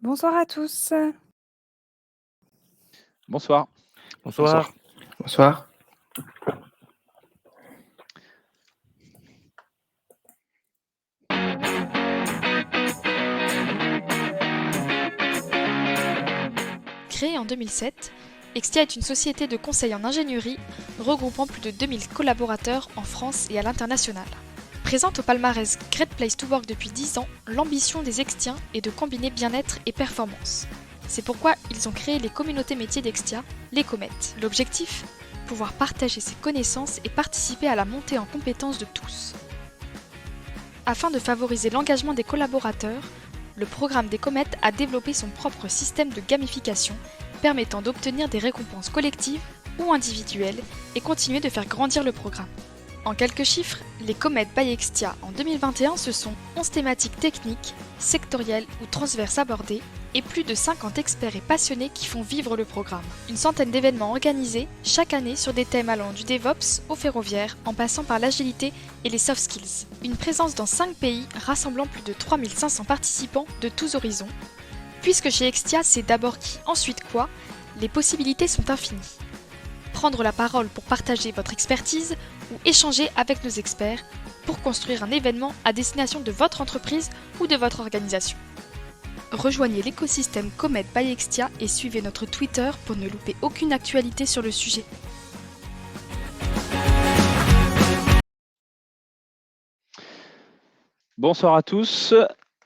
Bonsoir à tous. Bonsoir. Bonsoir. Bonsoir. Créée en 2007, Extia est une société de conseil en ingénierie regroupant plus de 2000 collaborateurs en France et à l'international. Présente au palmarès Great Place to Work depuis 10 ans, l'ambition des Extiens est de combiner bien-être et performance. C'est pourquoi ils ont créé les communautés métiers d'Extia, les Comettes. L'objectif ? Pouvoir partager ses connaissances et participer à la montée en compétences de tous. Afin de favoriser l'engagement des collaborateurs, le programme des Comettes a développé son propre système de gamification permettant d'obtenir des récompenses collectives ou individuelles et continuer de faire grandir le programme. En quelques chiffres, les Comettes by Extia en 2021, ce sont 11 thématiques techniques, sectorielles ou transverses abordées et plus de 50 experts et passionnés qui font vivre le programme. Une centaine d'événements organisés chaque année sur des thèmes allant du DevOps au ferroviaire en passant par l'agilité et les soft skills. Une présence dans 5 pays rassemblant plus de 3500 participants de tous horizons. Puisque chez Extia, c'est d'abord qui, ensuite quoi, les possibilités sont infinies. Prendre la parole pour partager votre expertise ou échanger avec nos experts pour construire un événement à destination de votre entreprise ou de votre organisation. Rejoignez l'écosystème Comet by Extia et suivez notre Twitter pour ne louper aucune actualité sur le sujet. Bonsoir à tous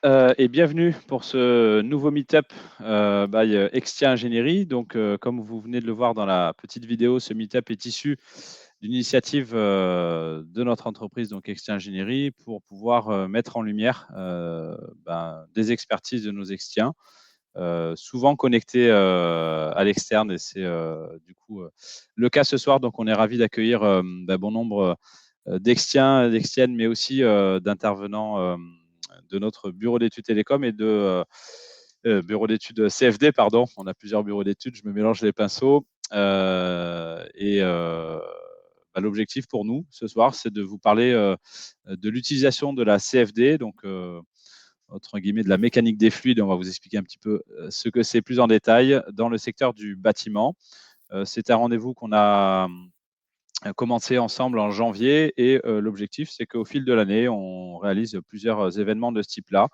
et bienvenue pour ce nouveau meet-up by Extia Ingénierie. Donc, comme vous venez de le voir dans la petite vidéo, ce meet-up est issu d'une initiative de notre entreprise, donc Extia Ingénierie, pour pouvoir mettre en lumière des expertises de nos Extiens, souvent connectés à l'externe. Et c'est du coup le cas ce soir. Donc, on est ravis d'accueillir bon nombre d'Extiens, d'Extiennes, mais aussi d'intervenants de notre bureau d'études télécom et de bureau d'études CFD, pardon. On a plusieurs bureaux d'études, je me mélange les pinceaux. L'objectif pour nous ce soir, c'est de vous parler de l'utilisation de la CFD, donc entre guillemets de la mécanique des fluides. On va vous expliquer un petit peu ce que c'est plus en détail dans le secteur du bâtiment. C'est un rendez-vous qu'on a commencé ensemble en janvier et l'objectif, c'est qu'au fil de l'année, on réalise plusieurs événements de ce type-là,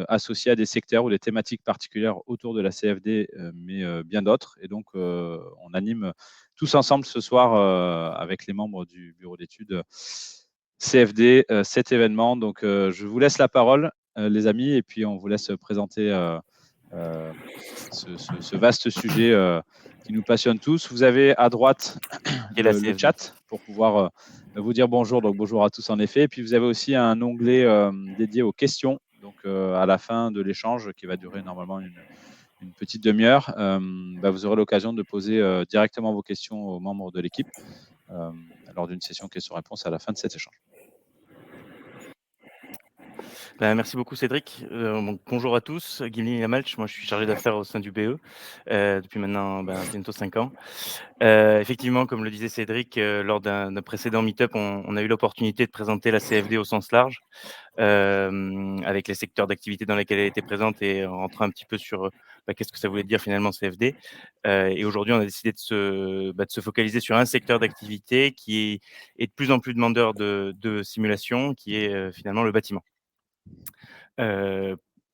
associés à des secteurs ou des thématiques particulières autour de la CFD, mais bien d'autres. Et donc, on anime tous ensemble ce soir avec les membres du bureau d'études CFD cet événement. Donc, je vous laisse la parole, les amis, et puis on vous laisse présenter ce vaste sujet qui nous passionne tous. Vous avez à droite le chat pour pouvoir vous dire bonjour. Donc bonjour à tous en effet. Et puis vous avez aussi un onglet dédié aux questions. Donc à la fin de l'échange qui va durer normalement une petite demi-heure, vous aurez l'occasion de poser directement vos questions aux membres de l'équipe lors d'une session questions-réponses à la fin de cet échange. Merci beaucoup Cédric. Bonjour à tous, Guilherme Lamalche, moi je suis chargé d'affaires au sein du BE depuis maintenant bientôt 5 ans. Effectivement, comme le disait Cédric, lors d'un précédent meet-up, on a eu l'opportunité de présenter la CFD au sens large, avec les secteurs d'activité dans lesquels elle était présente et en rentrant un petit peu sur qu'est-ce que ça voulait dire finalement CFD. Et aujourd'hui, on a décidé de se focaliser sur un secteur d'activité qui est de plus en plus demandeur de simulation, qui est finalement le bâtiment.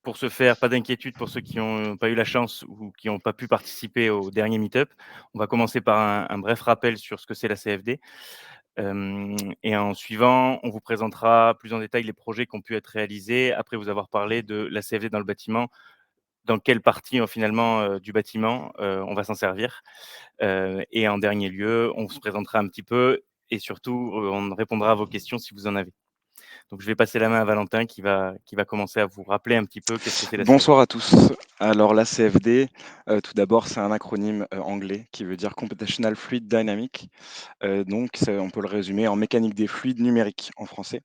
Pour ce faire, pas d'inquiétude pour ceux qui n'ont pas eu la chance ou qui n'ont pas pu participer au dernier meet-up. On va commencer par un bref rappel sur ce que c'est la CFD. Et en suivant, on vous présentera plus en détail les projets qui ont pu être réalisés après vous avoir parlé de la CFD dans le bâtiment, dans quelle partie finalement du bâtiment on va s'en servir. Et en dernier lieu, on se présentera un petit peu et surtout, on répondra à vos questions si vous en avez. Donc, je vais passer la main à Valentin qui va commencer à vous rappeler un petit peu qu'est-ce que c'est la CFD. Bonsoir à tous. Alors la CFD, tout d'abord, c'est un acronyme anglais qui veut dire Computational Fluid Dynamic. On peut le résumer en mécanique des fluides numériques en français.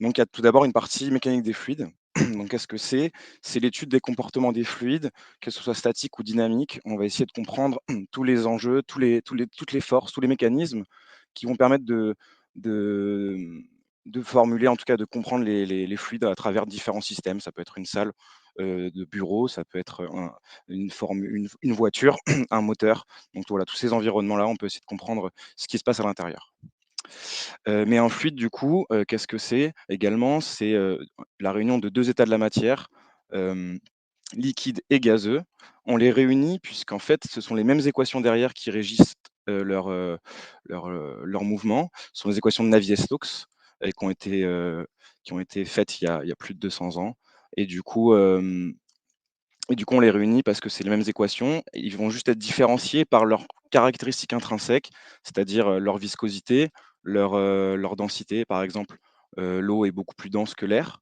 Donc, il y a tout d'abord une partie mécanique des fluides. Donc, qu'est-ce que c'est? C'est l'étude des comportements des fluides, que ce soit statique ou dynamique. On va essayer de comprendre tous les enjeux, toutes les forces, tous les mécanismes qui vont permettre de formuler, en tout cas de comprendre les fluides à travers différents systèmes. Ça peut être une salle, de bureau, ça peut être une voiture, un moteur. Donc voilà, tous ces environnements-là, on peut essayer de comprendre ce qui se passe à l'intérieur. Mais un fluide, du coup, qu'est-ce que c'est également? C'est la réunion de deux états de la matière, liquide et gazeux. On les réunit puisqu'en fait, ce sont les mêmes équations derrière qui régissent leur mouvement. Ce sont les équations de Navier-Stokes et qui ont été faites il y a plus de 200 ans. Et du coup, on les réunit parce que c'est les mêmes équations. Ils vont juste être différenciés par leurs caractéristiques intrinsèques, c'est-à-dire leur viscosité, leur densité. Par exemple, l'eau est beaucoup plus dense que l'air,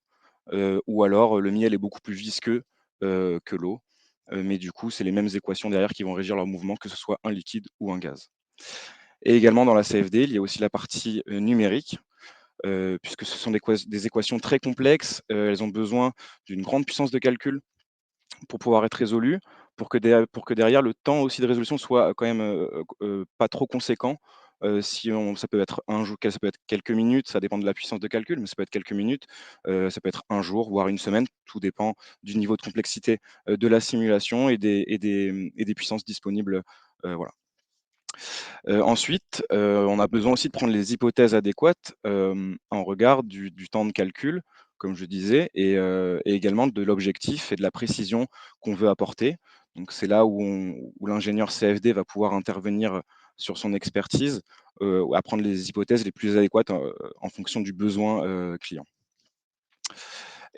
ou alors le miel est beaucoup plus visqueux que l'eau. Mais du coup, c'est les mêmes équations derrière qui vont régir leur mouvement, que ce soit un liquide ou un gaz. Et également dans la CFD, il y a aussi la partie numérique, puisque ce sont des équations très complexes. Elles ont besoin d'une grande puissance de calcul pour pouvoir être résolu, pour que derrière le temps aussi de résolution soit quand même, pas trop conséquent. Si on Ça peut être un jour, ça peut être quelques minutes, ça dépend de la puissance de calcul, mais ça peut être quelques minutes, ça peut être un jour, voire une semaine, tout dépend du niveau de complexité, de la simulation et des puissances disponibles, voilà. Ensuite, on a besoin aussi de prendre les hypothèses adéquates, en regard du temps de calcul, comme je disais, et également de l'objectif et de la précision qu'on veut apporter. Donc c'est là où l'ingénieur CFD va pouvoir intervenir sur son expertise, à prendre les hypothèses les plus adéquates, en fonction du besoin, client.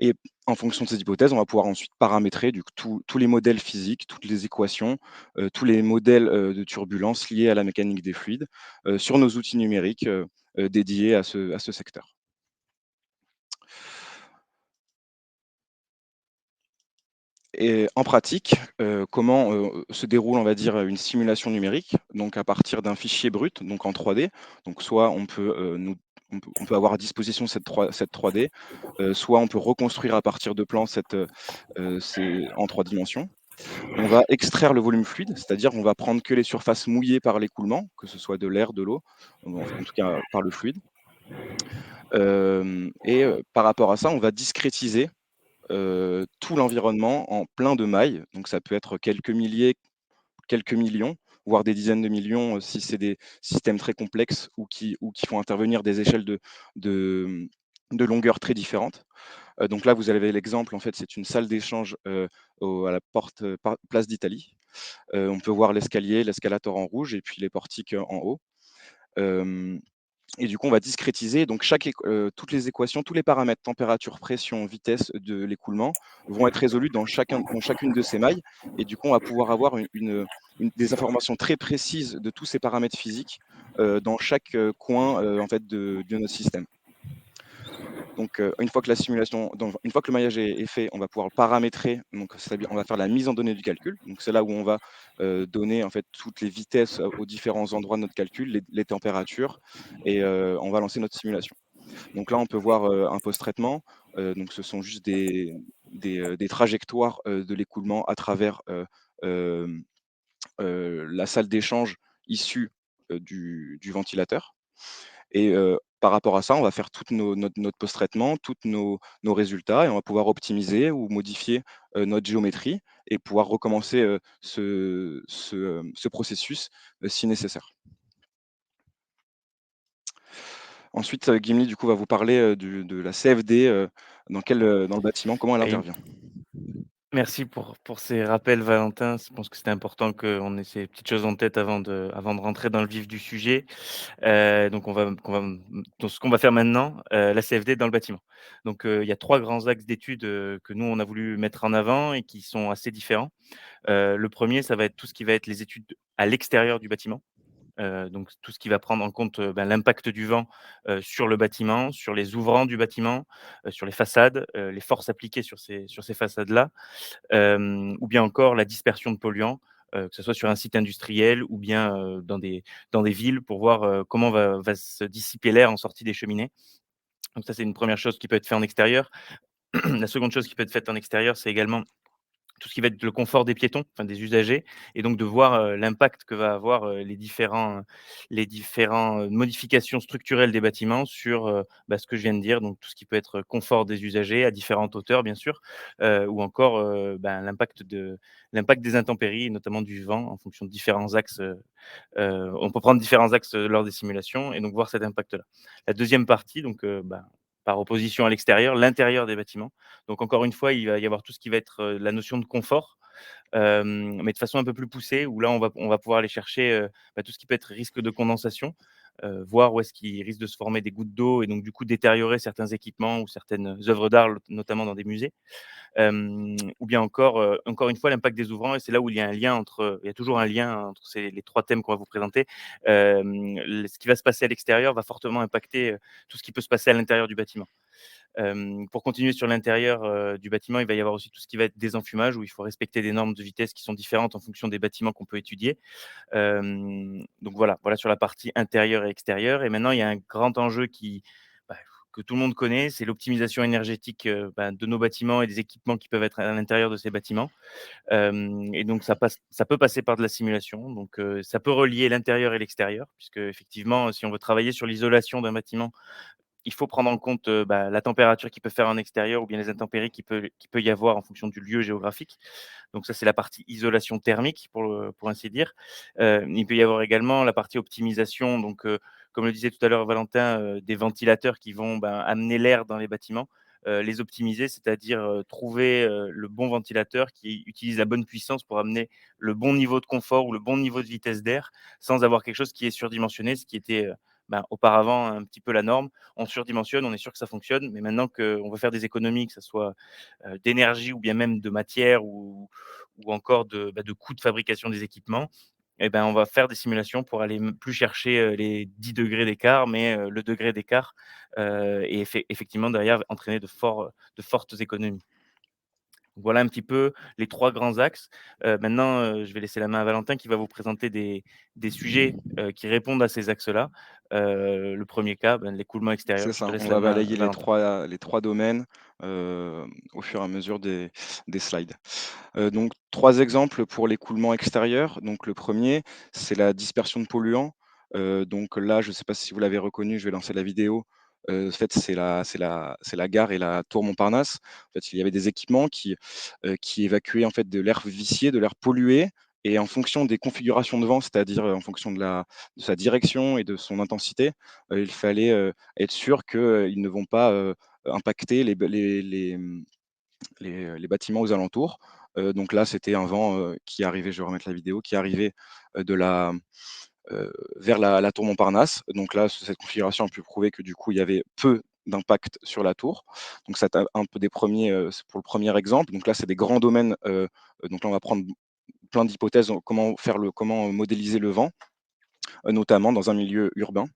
Et en fonction de ces hypothèses, on va pouvoir ensuite paramétrer tous les modèles physiques, toutes les équations, tous les modèles de turbulence liés à la mécanique des fluides sur nos outils numériques dédiés à ce secteur. Et en pratique, comment se déroule, on va dire, une simulation numérique? Donc à partir d'un fichier brut, donc en 3D. Donc soit on peut avoir à disposition cette 3D, soit on peut reconstruire à partir de plans en 3 dimensions. On va extraire le volume fluide, c'est-à-dire on va prendre que les surfaces mouillées par l'écoulement, que ce soit de l'air, de l'eau, en tout cas par le fluide. Par rapport à ça, on va discrétiser tout l'environnement en plein de mailles. Donc ça peut être quelques milliers, quelques millions, voire des dizaines de millions si c'est des systèmes très complexes ou qui font intervenir des échelles de, de longueur très différentes. Donc là, vous avez l'exemple, en fait, c'est une salle d'échange à la place d'Italie. On peut voir l'escalier, l'escalator en rouge et puis les portiques en haut. Et du coup, on va discrétiser. Donc, toutes les équations, tous les paramètres, température, pression, vitesse de l'écoulement, vont être résolus dans chacune de ces mailles. Et du coup, on va pouvoir avoir des informations très précises de tous ces paramètres physiques dans chaque coin en fait, de notre système. Donc, une fois que le maillage est fait, on va pouvoir le paramétrer. Donc, on va faire la mise en données du calcul. Donc, c'est là où on va donner en fait toutes les vitesses aux différents endroits de notre calcul, les températures, et on va lancer notre simulation. Donc là, on peut voir un post-traitement. Donc, ce sont juste des trajectoires de l'écoulement à travers la salle d'échange issue du ventilateur. Et par rapport à ça, on va faire notre post-traitement, tous nos résultats, et on va pouvoir optimiser ou modifier notre géométrie et pouvoir recommencer ce processus si nécessaire. Ensuite, Gimli, du coup, va vous parler de la CFD dans le bâtiment, comment elle Et intervient. merci pour ces rappels, Valentin. Je pense que c'était important qu'on ait ces petites choses en tête avant de rentrer dans le vif du sujet. Donc donc ce qu'on va faire maintenant, la CFD dans le bâtiment. Donc, il y a 3 grands axes d'études, que nous, on a voulu mettre en avant et qui sont assez différents. Le premier, ça va être tout ce qui va être les études à l'extérieur du bâtiment. Donc tout ce qui va prendre en compte, l'impact du vent, sur le bâtiment, sur les ouvrants du bâtiment, sur les façades, les forces appliquées sur ces façades-là, ou bien encore la dispersion de polluants, que ce soit sur un site industriel ou bien, dans des villes pour voir, comment va se dissiper l'air en sortie des cheminées. Donc ça, c'est une première chose qui peut être fait en extérieur. La seconde chose qui peut être faite en extérieur, c'est également tout ce qui va être le confort des piétons, enfin des usagers, et donc de voir, l'impact que va avoir, les différents modifications structurelles des bâtiments sur, ce que je viens de dire, donc tout ce qui peut être confort des usagers à différentes hauteurs bien sûr, ou encore, l'impact des intempéries et notamment du vent en fonction de différents axes, on peut prendre différents axes, lors des simulations et donc voir cet impact-là. La deuxième partie donc, par opposition à l'extérieur, l'intérieur des bâtiments. Donc encore une fois, il va y avoir tout ce qui va être, la notion de confort, mais de façon un peu plus poussée où là on va pouvoir aller chercher, tout ce qui peut être risque de condensation, voir où est-ce qu'il risque de se former des gouttes d'eau et donc du coup détériorer certains équipements ou certaines œuvres d'art, notamment dans des musées. Ou bien encore une fois, l'impact des ouvrants et c'est là où il y a toujours un lien entre les 3 thèmes qu'on va vous présenter. Ce qui va se passer à l'extérieur va fortement impacter, tout ce qui peut se passer à l'intérieur du bâtiment. Pour continuer sur l'intérieur, du bâtiment, il va y avoir aussi tout ce qui va être désenfumage, où il faut respecter des normes de vitesse qui sont différentes en fonction des bâtiments qu'on peut étudier. Donc voilà sur la partie intérieure et extérieure et maintenant il y a un grand enjeu bah, que tout le monde connaît, c'est l'optimisation énergétique, de nos bâtiments et des équipements qui peuvent être à l'intérieur de ces bâtiments. Et donc ça peut passer par de la simulation, donc ça peut relier l'intérieur et l'extérieur puisque effectivement, si on veut travailler sur l'isolation d'un bâtiment, il faut prendre en compte, la température qu'il peut faire en extérieur ou bien les intempéries qu'il peut y avoir en fonction du lieu géographique. Donc ça, c'est la partie isolation thermique pour ainsi dire. Il peut y avoir également la partie optimisation, donc comme le disait tout à l'heure Valentin, des ventilateurs qui vont, amener l'air dans les bâtiments, les optimiser, c'est-à-dire, trouver, le bon ventilateur qui utilise la bonne puissance pour amener le bon niveau de confort ou le bon niveau de vitesse d'air, sans avoir quelque chose qui est surdimensionné, ce qui était, auparavant un petit peu la norme. On surdimensionne, on est sûr que ça fonctionne, mais maintenant qu'on veut faire des économies, que ça soit, d'énergie ou bien même de matière ou encore de coûts de fabrication des équipements et ben, on va faire des simulations pour aller plus chercher, les 10 degrés d'écart, mais le degré d'écart, et effectivement derrière entraîner de fortes économies. Voilà un petit peu les 3 grands axes. Maintenant, je vais laisser la main à Valentin qui va vous présenter des sujets, qui répondent à ces axes-là. Le premier cas, l'écoulement extérieur. C'est Je te ça, laisse on la va main, balayer Valentin. les 3 domaines, au fur et à mesure des slides. Donc 3 exemples pour l'écoulement extérieur. Donc le premier, c'est la dispersion de polluants. Donc là, je ne sais pas si vous l'avez reconnu, je vais lancer la vidéo. En fait, c'est la gare et la tour Montparnasse. En fait, il y avait des équipements qui évacuaient en fait de l'air vicié, de l'air pollué et en fonction des configurations de vent, c'est-à-dire, en fonction de sa direction et de son intensité, il fallait, être sûr qu'ils ne vont pas, impacter les bâtiments aux alentours. Donc là, c'était un vent, qui arrivait, je vais remettre la vidéo, qui arrivait, de vers la tour Montparnasse. Donc là, cette configuration a pu prouver que du coup, il y avait peu d'impact sur la tour. Donc c'est un peu des premiers, c'est pour le premier exemple. Donc là, c'est des grands domaines, donc là, on va prendre plein d'hypothèses, comment modéliser le vent, notamment dans un milieu urbain.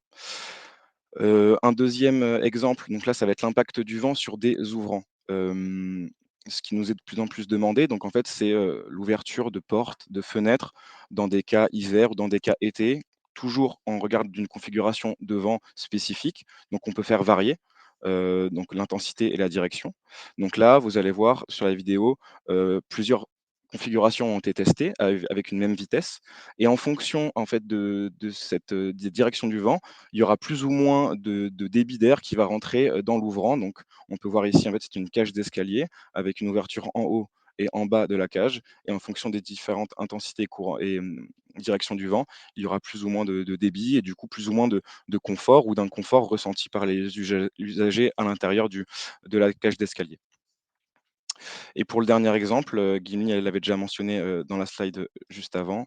Un deuxième exemple, donc là, ça va être l'impact du vent sur des ouvrants. Ce qui nous est de plus en plus demandé, donc en fait, c'est, l'ouverture de portes, de fenêtres dans des cas hiver ou dans des cas été, toujours en regard d'une configuration de vent spécifique. Donc on peut faire varier, donc l'intensité et la direction. Donc là, vous allez voir sur la vidéo, plusieurs configurations ont été testées avec une même vitesse et en fonction, en fait, de cette, direction du vent, il y aura plus ou moins de débit d'air qui va rentrer, dans l'ouvrant. Donc on peut voir ici, en fait, c'est une cage d'escalier avec une ouverture en haut et en bas de la cage et en fonction des différentes intensités courant et direction du vent, il y aura plus ou moins de débit et du coup plus ou moins de confort ou d'inconfort ressenti par les usagers à l'intérieur de la cage d'escalier. Et pour le dernier exemple, Guilmy, elle l'avait déjà mentionné, dans la slide, juste avant,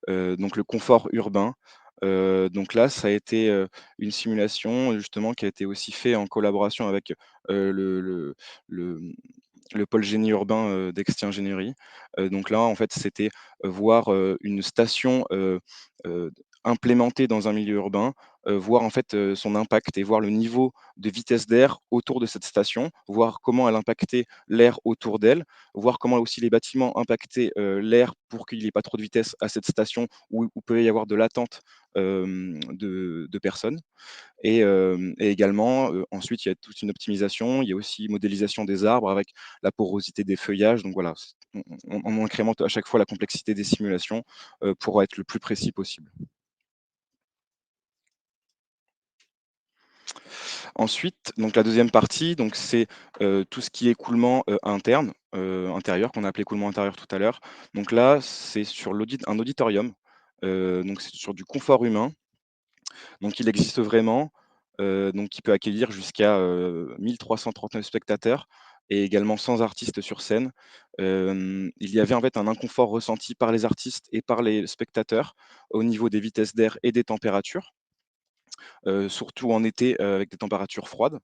donc le confort urbain. Donc là, ça a été, une simulation justement qui a été aussi fait en collaboration avec, le, mmh, le pôle génie urbain, d'Exti Ingénierie. Donc là, en fait, c'était, voir, une station, implémentée dans un milieu urbain, voir en fait, son impact et voir le niveau de vitesse d'air autour de cette station, voir comment elle impactait l'air autour d'elle, voir comment aussi les bâtiments impactaient, l'air pour qu'il n'y ait pas trop de vitesse à cette station où peut y avoir de l'attente, de personnes. Et également, ensuite, il y a toute une optimisation. Il y a aussi modélisation des arbres avec la porosité des feuillages. Donc voilà, on incrémente à chaque fois la complexité des simulations pour être le plus précis possible. Ensuite, donc la deuxième partie, donc c'est tout ce qui est écoulement interne, intérieur, qu'on a appelé écoulement intérieur tout à l'heure. Donc là, c'est sur un auditorium, donc c'est sur du confort humain. Donc il existe vraiment, donc qui peut accueillir jusqu'à 1 339 spectateurs et également 100 artistes sur scène. Il y avait en fait un inconfort ressenti par les artistes et par les spectateurs au niveau des vitesses d'air et des températures, surtout en été, avec des températures froides.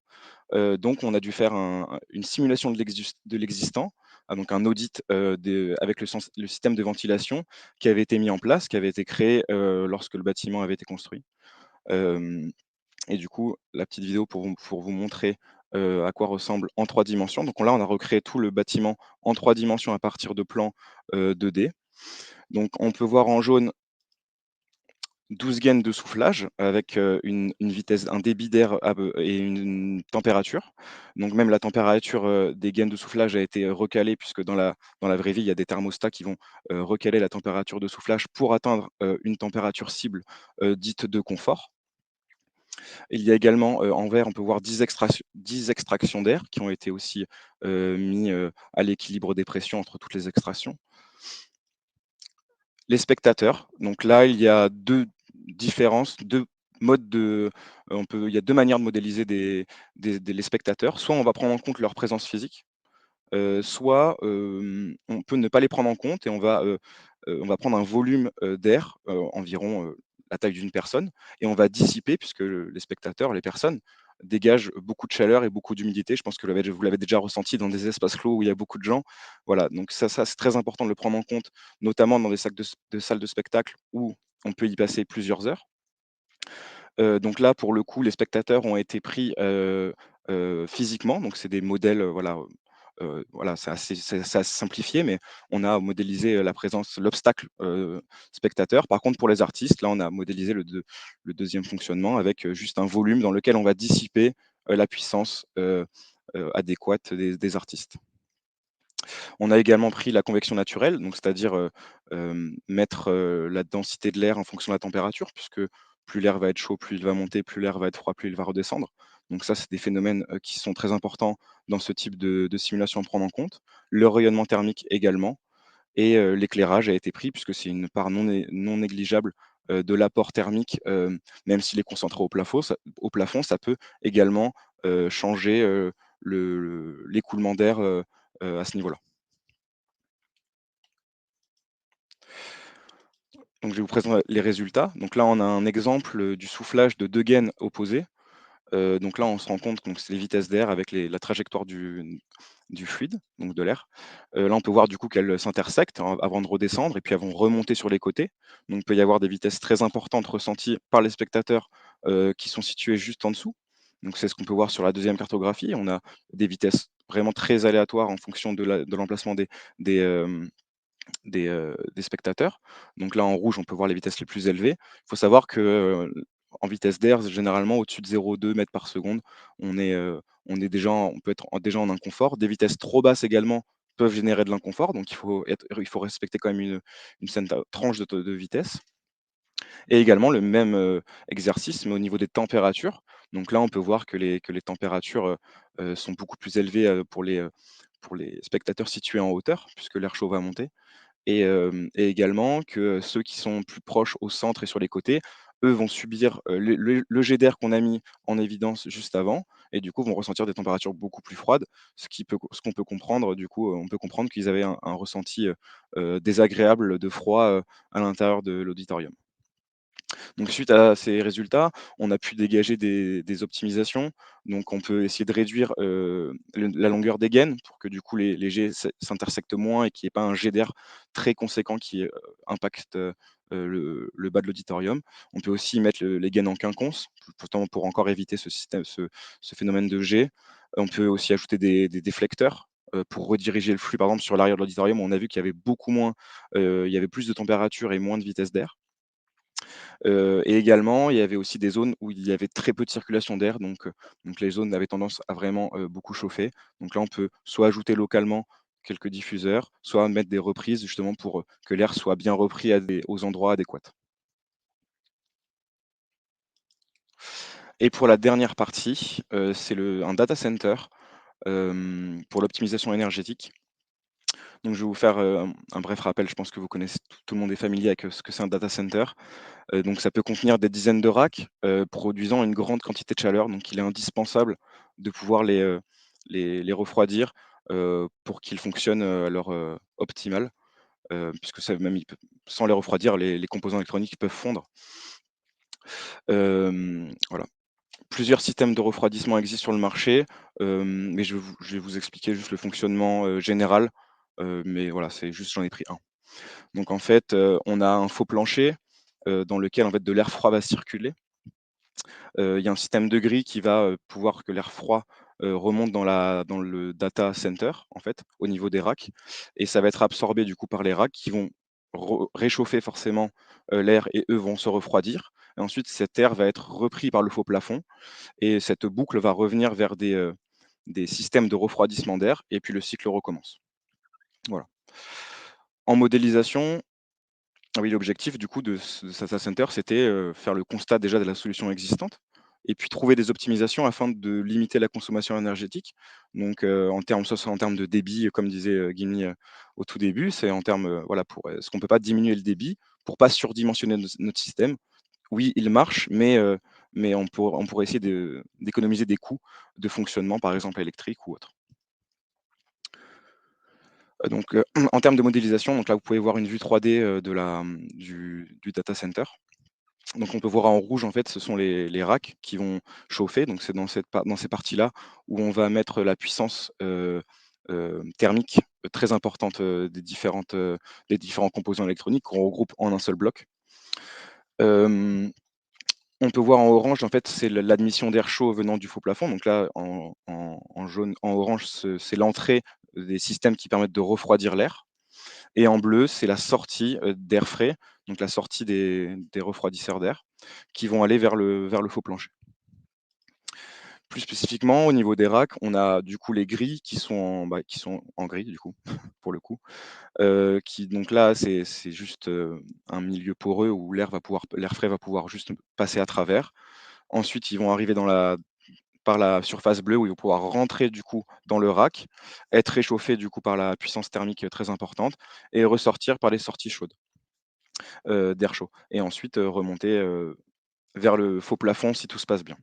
Donc on a dû faire une simulation de l'existant, donc un audit, avec le système de ventilation qui avait été mis en place, qui avait été créé, lorsque le bâtiment avait été construit. Hem Et du coup, la petite vidéo pour vous montrer, à quoi ressemble en 3 dimensions. Donc là, on a recréé tout le bâtiment en 3 dimensions à partir de plans, 2D. Donc on peut voir en jaune 12 gaines de soufflage avec, une vitesse, un débit d'air et une température. Donc même la température, des gaines de soufflage a été recalée puisque dans la vraie vie, il y a des thermostats qui vont, recaler la température de soufflage pour atteindre, une température cible, dite de confort. Il y a également, en vert, on peut voir 10 extractions d'air qui ont été aussi, mis, à l'équilibre des pressions entre toutes les extractions. Les spectateurs, donc là, il y a 2 différences, 2 modes il y a 2 manières de modéliser les spectateurs. Soit on va prendre en compte leur présence physique, soit, on peut ne pas les prendre en compte et on va prendre un volume, d'air, environ, la taille d'une personne et on va dissiper puisque les spectateurs, les personnes dégagent beaucoup de chaleur et beaucoup d'humidité. Je pense que vous l'avez déjà ressenti dans des espaces clos où il y a beaucoup de gens. Voilà, donc ça c'est très important de le prendre en compte, notamment dans des salles de spectacle où on peut y passer plusieurs heures. Donc là, pour le coup, les spectateurs ont été pris, physiquement, donc c'est des modèles, voilà, c'est assez simplifié, mais on a modélisé, l'obstacle, spectateur. Par contre, pour les artistes, là, on a modélisé le 2e fonctionnement avec, juste un volume dans lequel on va dissiper, la puissance, adéquate des artistes. On a également pris la convection naturelle, donc c'est-à-dire, mettre, la densité de l'air en fonction de la température, puisque plus l'air va être chaud, plus il va monter, plus l'air va être froid, plus il va redescendre. Donc ça, c'est des phénomènes, qui sont très importants dans ce type de simulation à prendre en compte. Le rayonnement thermique également et l'éclairage a été pris puisque c'est une part non négligeable, de l'apport thermique, même s'il est concentré au plafond, ça peut également, changer, l'écoulement d'air, à ce niveau-là. Donc je vais vous présenter les résultats. Donc là, on a un exemple, du soufflage de 2 gaines opposées. Donc là, on se rend compte que c'est les vitesses d'air avec la trajectoire du fluide, donc de l'air. Là, on peut voir du coup qu'elles s'intersectent avant de redescendre et puis elles vont remonter sur les côtés. Donc il peut y avoir des vitesses très importantes ressenties par les spectateurs, qui sont situés juste en dessous. Donc c'est ce qu'on peut voir sur la deuxième cartographie. On a des vitesses vraiment très aléatoires en fonction de l'emplacement des, hem des spectateurs. Donc là, en rouge, on peut voir les vitesses les plus élevées. Il faut savoir que, en vitesse d'air, généralement au-dessus de 0,2 mètres par seconde, on peut être déjà en inconfort. Des vitesses trop basses également peuvent générer de l'inconfort, donc il faut respecter quand même une certaine tranche de vitesse. Et également le même, exercice, mais au niveau des températures. Donc là, on peut voir que les températures, sont beaucoup plus élevées, pour les spectateurs situés en hauteur, puisque l'air chaud va monter. Et également que ceux qui sont plus proches au centre et sur les côtés, eux vont subir, le jet d'air qu'on a mis en évidence juste avant et du coup vont ressentir des températures beaucoup plus froides, ce qu'on peut comprendre du coup, on peut comprendre qu'ils avaient un ressenti, désagréable de froid, à l'intérieur de l'auditorium. Donc suite à ces résultats, on a pu dégager des optimisations. Donc on peut essayer de réduire, la longueur des gaines pour que du coup les jets s'intersectent moins et qu'il n'y ait pas un jet d'air très conséquent qui, impacte, le bas de l'auditorium. On peut aussi mettre les gaines en quinconce, pourtant pour encore éviter ce phénomène de jet. On peut aussi ajouter des déflecteurs, pour rediriger le flux, par exemple sur l'arrière de l'auditorium, on a vu qu'il y avait beaucoup moins, il y avait plus de température et moins de vitesse d'air. Et également, il y avait aussi des zones où il y avait très peu de circulation d'air, donc les zones avaient tendance à vraiment, beaucoup chauffer. Donc là, on peut soit ajouter localement quelques diffuseurs, soit mettre des reprises justement pour que l'air soit bien repris aux endroits adéquats. Et pour la dernière partie, c'est un data center pour l'optimisation énergétique. Donc je vais vous faire un bref rappel, je pense que vous connaissez, tout le monde est familier avec ce que c'est un data center. Donc ça peut contenir des dizaines de racks produisant une grande quantité de chaleur. Donc il est indispensable de pouvoir les refroidir pour qu'ils fonctionnent à leur optimale, puisque sans les refroidir, les composants électroniques peuvent fondre. Voilà. Plusieurs systèmes de refroidissement existent sur le marché, mais je vais vous expliquer juste le fonctionnement général, mais voilà, j'en ai pris un. Donc en fait, on a un faux plancher dans lequel en fait de l'air froid va circuler. Il y a un système de grille qui va pouvoir que l'air froid remonte dans le data center, en fait, au niveau des racks, et ça va être absorbé du coup par les racks qui vont réchauffer forcément l'air, et eux vont se refroidir. Et ensuite, cet air va être repris par le faux plafond, et cette boucle va revenir vers des systèmes de refroidissement d'air, et puis le cycle recommence. Voilà. En modélisation, ah oui, l'objectif du coup de ce data center, c'était faire le constat déjà de la solution existante, et puis trouver des optimisations afin de limiter la consommation énergétique. Donc soit c'est en termes de débit, comme disait Guigny au tout début, c'est en termes, voilà, est-ce qu'on peut pas diminuer le débit pour pas surdimensionner notre système. Oui, il marche, mais on pourrait essayer d'économiser des coûts de fonctionnement, par exemple électrique ou autre. Donc en termes de modélisation, donc là, vous pouvez voir une vue 3D du data center. Donc on peut voir en rouge, en fait, ce sont les racks qui vont chauffer. Donc c'est dans ces parties-là où on va mettre la puissance thermique très importante des différents composants électroniques qu'on regroupe en un seul bloc. On peut voir en orange, en fait, c'est l'admission d'air chaud venant du faux plafond. Donc là, en jaune, en orange, c'est l'entrée des systèmes qui permettent de refroidir l'air. Et en bleu, c'est la sortie d'air frais, donc la sortie des refroidisseurs d'air, qui vont aller vers le faux plancher. Plus spécifiquement, au niveau des racks, on a du coup les grilles qui sont en gris, du coup, pour le coup. Donc là, c'est juste un milieu poreux où l'air frais va pouvoir juste passer à travers. Ensuite, ils vont arriver par la surface bleue où ils vont pouvoir rentrer du coup dans le rack, être réchauffés du coup par la puissance thermique très importante, et ressortir par les sorties chaudes d'air chaud, et ensuite remonter vers le faux plafond si tout se passe bien.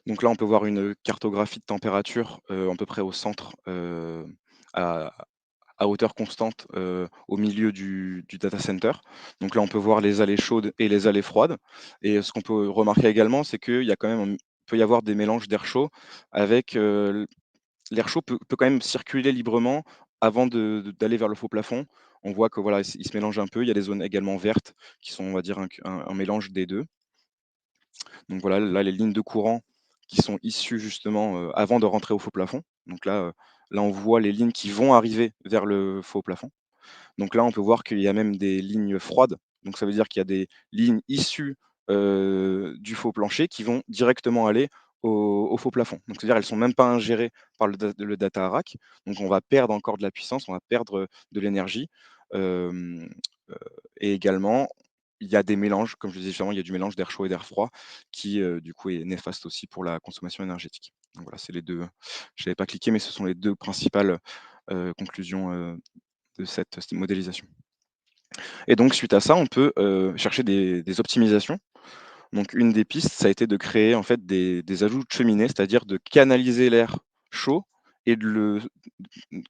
Donc là, on peut voir une cartographie de température à peu près au centre, à hauteur constante au milieu du data center. Donc là, on peut voir les allées chaudes et les allées froides. Et ce qu'on peut remarquer également, c'est qu'il y a quand même peut y avoir des mélanges d'air chaud avec l'air chaud peut quand même circuler librement avant d'aller vers le faux plafond. On voit que voilà, il se mélange un peu. Il y a des zones également vertes qui sont, on va dire, un mélange des deux. Donc voilà, là, les lignes de courant qui sont issues justement avant de rentrer au faux plafond. Donc là, on voit les lignes qui vont arriver vers le faux plafond. Donc là, on peut voir qu'il y a même des lignes froides. Donc ça veut dire qu'il y a des lignes issues du faux plancher qui vont directement aller au faux plafond. Donc c'est-à-dire elles ne sont même pas ingérées par le data rack. Donc on va perdre encore de la puissance, on va perdre de l'énergie. Euh, et également, il y a des mélanges, comme je disais justement, il y a du mélange d'air chaud et d'air froid qui du coup est néfaste aussi pour la consommation énergétique. Donc voilà, c'est les deux. Je n'avais pas cliqué, mais ce sont les deux principales conclusions de cette modélisation. Et donc suite à ça, on peut chercher des optimisations. Donc une des pistes, ça a été de créer en fait des ajouts de cheminée, c'est-à-dire de canaliser l'air chaud et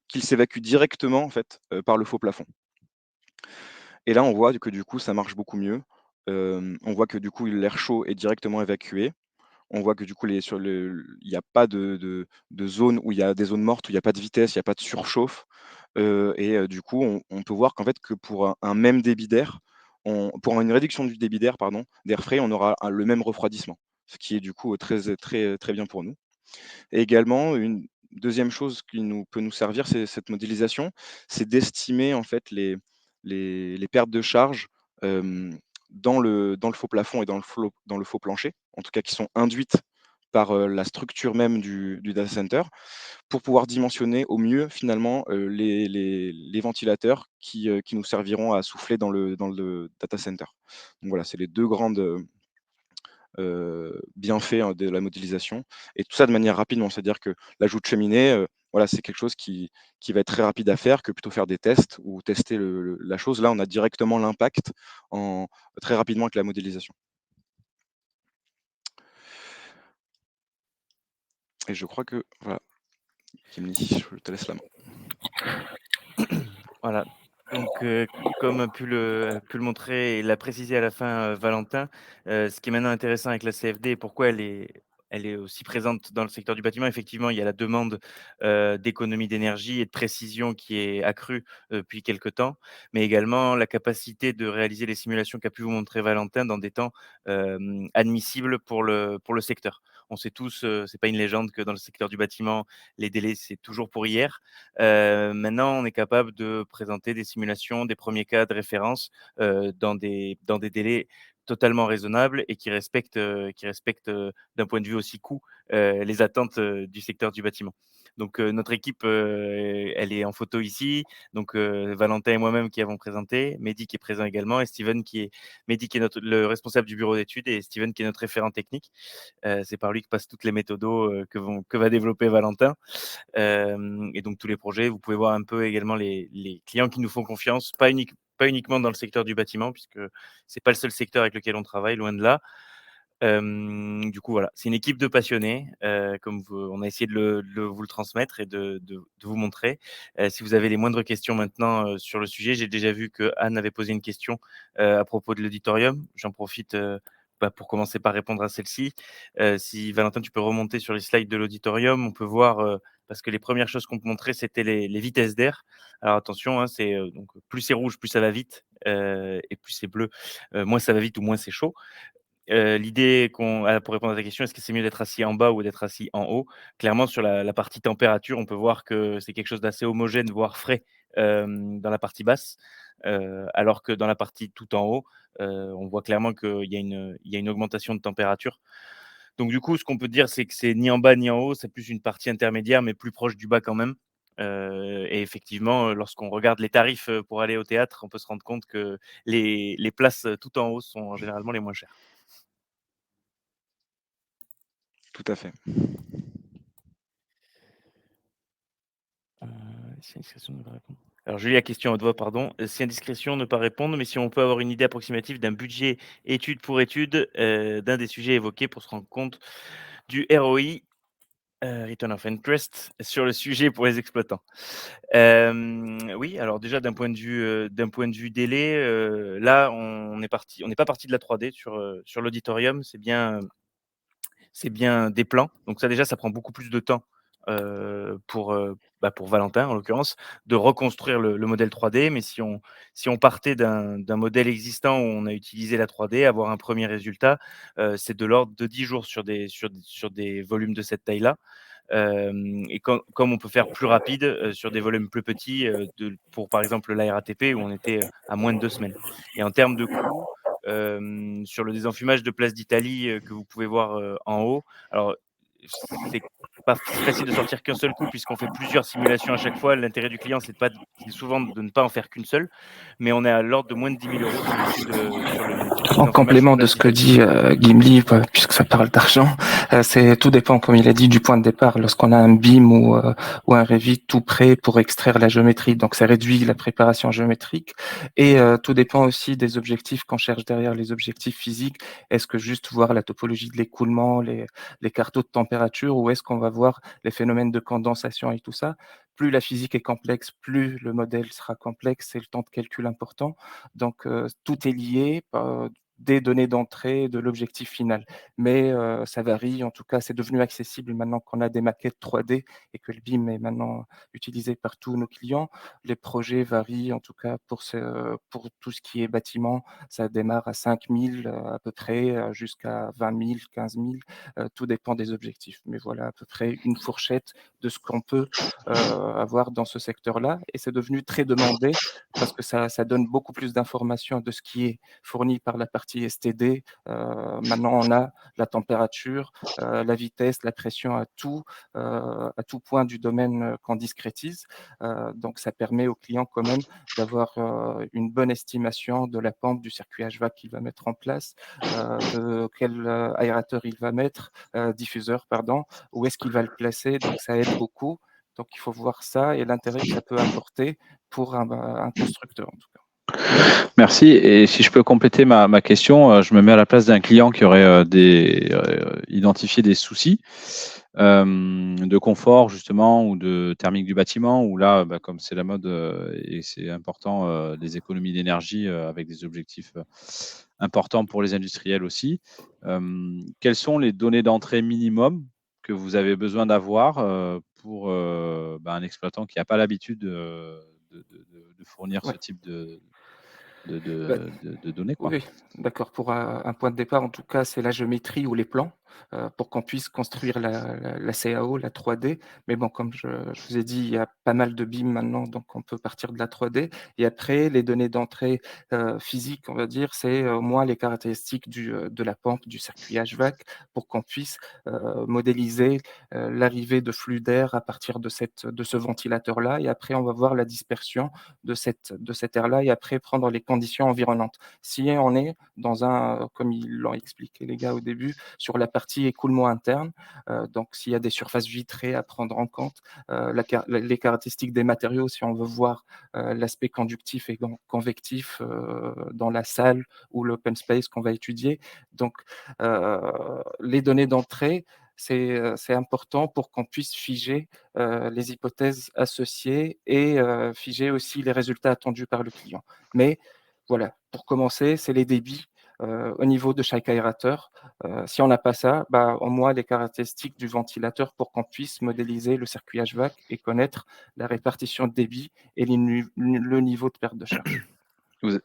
qu'il s'évacue directement en fait par le faux plafond. Et là, on voit que du coup, ça marche beaucoup mieux. On voit que du coup, l'air chaud est directement évacué. On voit que du coup, il n'y a pas de zone où il y a des zones mortes, où il n'y a pas de vitesse, il n'y a pas de surchauffe. Du coup, on peut voir qu'en fait, que pour un même débit d'air, pour une réduction du débit d'air, pardon, d'air frais, on aura le même refroidissement, ce qui est du coup très, très, très bien pour nous. Et également, une deuxième chose qui peut nous servir, c'est cette modélisation, c'est d'estimer en fait les pertes de charge dans le faux plafond et dans le faux plancher, en tout cas qui sont induites par la structure même du data center pour pouvoir dimensionner au mieux finalement les ventilateurs qui nous serviront à souffler dans le data center. Donc voilà, c'est les deux grandes bienfaits de la modélisation et tout ça de manière rapide. C'est-à-dire que l'ajout de cheminée, voilà, c'est quelque chose qui va être très rapide à faire que plutôt faire des tests ou tester la chose. Là, on a directement l'impact très rapidement avec la modélisation. Et je crois que voilà, Kimli, je te laisse la main. Voilà. Donc, comme a pu le montrer et l'a précisé à la fin, Valentin, ce qui est maintenant intéressant avec la CFD et pourquoi elle est aussi présente dans le secteur du bâtiment, effectivement, il y a la demande, d'économie d'énergie et de précision qui est accrue, depuis quelque temps, mais également la capacité de réaliser les simulations qu'a pu vous montrer Valentin dans des temps, admissibles pour le secteur. On sait tous, c'est pas une légende que dans le secteur du bâtiment, les délais, c'est toujours pour hier. Maintenant, on est capable de présenter des simulations, des premiers cas de référence, dans des délais totalement raisonnables et qui respectent, d'un point de vue aussi coût, les attentes, du secteur du bâtiment. Donc, notre équipe, elle est en photo ici. Donc, Valentin et moi-même qui avons présenté, Mehdi qui est présent également et Mehdi qui est le responsable du bureau d'études et Steven qui est notre référent technique. C'est par lui que passent toutes les méthodos, que va développer Valentin. Et donc tous les projets, vous pouvez voir un peu également les clients qui nous font confiance, pas uniquement dans le secteur du bâtiment puisque c'est pas le seul secteur avec lequel on travaille, loin de là. Du coup, voilà, c'est une équipe de passionnés, comme on a essayé de vous le transmettre et de vous montrer. Si vous avez les moindres questions maintenant, sur le sujet, j'ai déjà vu que Anne avait posé une question, à propos de l'auditorium. J'en profite, pour commencer par répondre à celle-ci. Si Valentin, tu peux remonter sur les slides de l'auditorium, on peut voir, parce que les premières choses qu'on montrait, c'était les vitesses d'air. Alors attention, hein, c'est, donc plus c'est rouge, plus ça va vite, et plus c'est bleu, moins ça va vite ou moins c'est chaud. L'idée pour répondre à ta question, est-ce que c'est mieux d'être assis en bas ou d'être assis en haut? Clairement, sur la partie température, on peut voir que c'est quelque chose d'assez homogène, voire frais, dans la partie basse, alors que dans la partie tout en haut, on voit clairement qu'il y a une augmentation de température. Donc du coup, ce qu'on peut dire, c'est que c'est ni en bas ni en haut, c'est plus une partie intermédiaire, mais plus proche du bas quand même. Et effectivement, lorsqu'on regarde les tarifs, pour aller au théâtre, on peut se rendre compte que les places, tout en haut sont généralement les moins chères. Tout à fait. Si indiscrétion ne pas répondre. Alors, je lis la question à haute voix, pardon. Si indiscrétion ne pas répondre, mais si on peut avoir une idée approximative d'un budget étude pour étude, d'un des sujets évoqués pour se rendre compte du ROI, Return of Interest, sur le sujet pour les exploitants. Oui, alors déjà d'un point de vue délai, là, on n'est pas parti de la 3D sur l'auditorium. C'est bien des plans. Donc ça déjà, ça prend beaucoup plus de temps, pour Valentin, en l'occurrence, de reconstruire le modèle 3D. Mais si on partait d'un modèle existant où on a utilisé la 3D, avoir un premier résultat, c'est de l'ordre de 10 jours sur des volumes de cette taille-là. Et comme on peut faire plus rapide, sur des volumes plus petits, pour par exemple la RATP où on était, à moins de 2 semaines. Et en termes de coût, sur le désenfumage de Place d'Italie, que vous pouvez voir, en haut, alors c'est pas si facile de sortir qu'un seul coup puisqu'on fait plusieurs simulations à chaque fois. L'intérêt du client, c'est souvent de ne pas en faire qu'une seule, mais on est à l'ordre de moins de 10 000 € sur le En désenfumage complément de Place ce que d'Italie. dit Gimli, puisque ça parle d'argent, tout dépend, comme il a dit, du point de départ. Lorsqu'on a un BIM ou un Revit tout prêt pour extraire la géométrie, donc ça réduit la préparation géométrique. Et tout dépend aussi des objectifs qu'on cherche derrière les objectifs physiques. Est-ce que juste voir la topologie de l'écoulement, les cartaux de température, ou est-ce qu'on va voir les phénomènes de condensation et tout ça? Plus la physique est complexe, plus le modèle sera complexe et le temps de calcul important. Donc, tout est lié des données d'entrée de l'objectif final. Mais ça varie, en tout cas, c'est devenu accessible maintenant qu'on a des maquettes 3D et que le BIM est maintenant utilisé par tous nos clients. Les projets varient, en tout cas, pour tout ce qui est bâtiment. Ça démarre à 5 000 à peu près, jusqu'à 20 000, 15 000. Tout dépend des objectifs. Mais voilà à peu près une fourchette de ce qu'on peut avoir dans ce secteur-là. Et c'est devenu très demandé parce que ça donne beaucoup plus d'informations de ce qui est fourni par la partie partie STD, maintenant on a la température, la vitesse, la pression à tout point du domaine qu'on discrétise. Donc ça permet au client quand même d'avoir une bonne estimation de la pente du circuit HVAC qu'il va mettre en place, de quel aérateur il va mettre, diffuseur, pardon, où est-ce qu'il va le placer. Donc ça aide beaucoup. Donc il faut voir ça et l'intérêt que ça peut apporter pour un constructeur en tout cas. Merci. Et si je peux compléter ma question, je me mets à la place d'un client qui aurait identifié des soucis de confort justement ou de thermique du bâtiment, où là, comme c'est la mode et c'est important, des économies d'énergie avec des objectifs importants pour les industriels aussi. Quelles sont les données d'entrée minimum que vous avez besoin d'avoir pour un exploitant qui n'a pas l'habitude de fournir ce Ouais. type Bah, de données, quoi. Oui, d'accord. Pour un point de départ, en tout cas, c'est la géométrie ou les plans pour qu'on puisse construire la CAO, la 3D. Mais bon, comme je vous ai dit, il y a pas mal de BIM maintenant, donc on peut partir de la 3D. Et après, les données d'entrée physiques, on va dire, c'est au moins les caractéristiques de la pente du circuit HVAC pour qu'on puisse modéliser l'arrivée de flux d'air à partir de ce ventilateur-là. Et après, on va voir la dispersion de cet air-là et après prendre les conditions environnantes. Si on est dans comme ils l'ont expliqué les gars au début, sur la partie écoulement interne, donc s'il y a des surfaces vitrées à prendre en compte, les caractéristiques des matériaux, si on veut voir l'aspect conductif et convectif dans la salle ou l'open space qu'on va étudier. Donc, les données d'entrée, c'est important pour qu'on puisse figer les hypothèses associées et figer aussi les résultats attendus par le client. Mais voilà, pour commencer, c'est les débits au niveau de chaque aérateur. Si on n'a pas ça, au moins les caractéristiques du ventilateur pour qu'on puisse modéliser le circuit HVAC et connaître la répartition de débit et le niveau de perte de charge. Vous-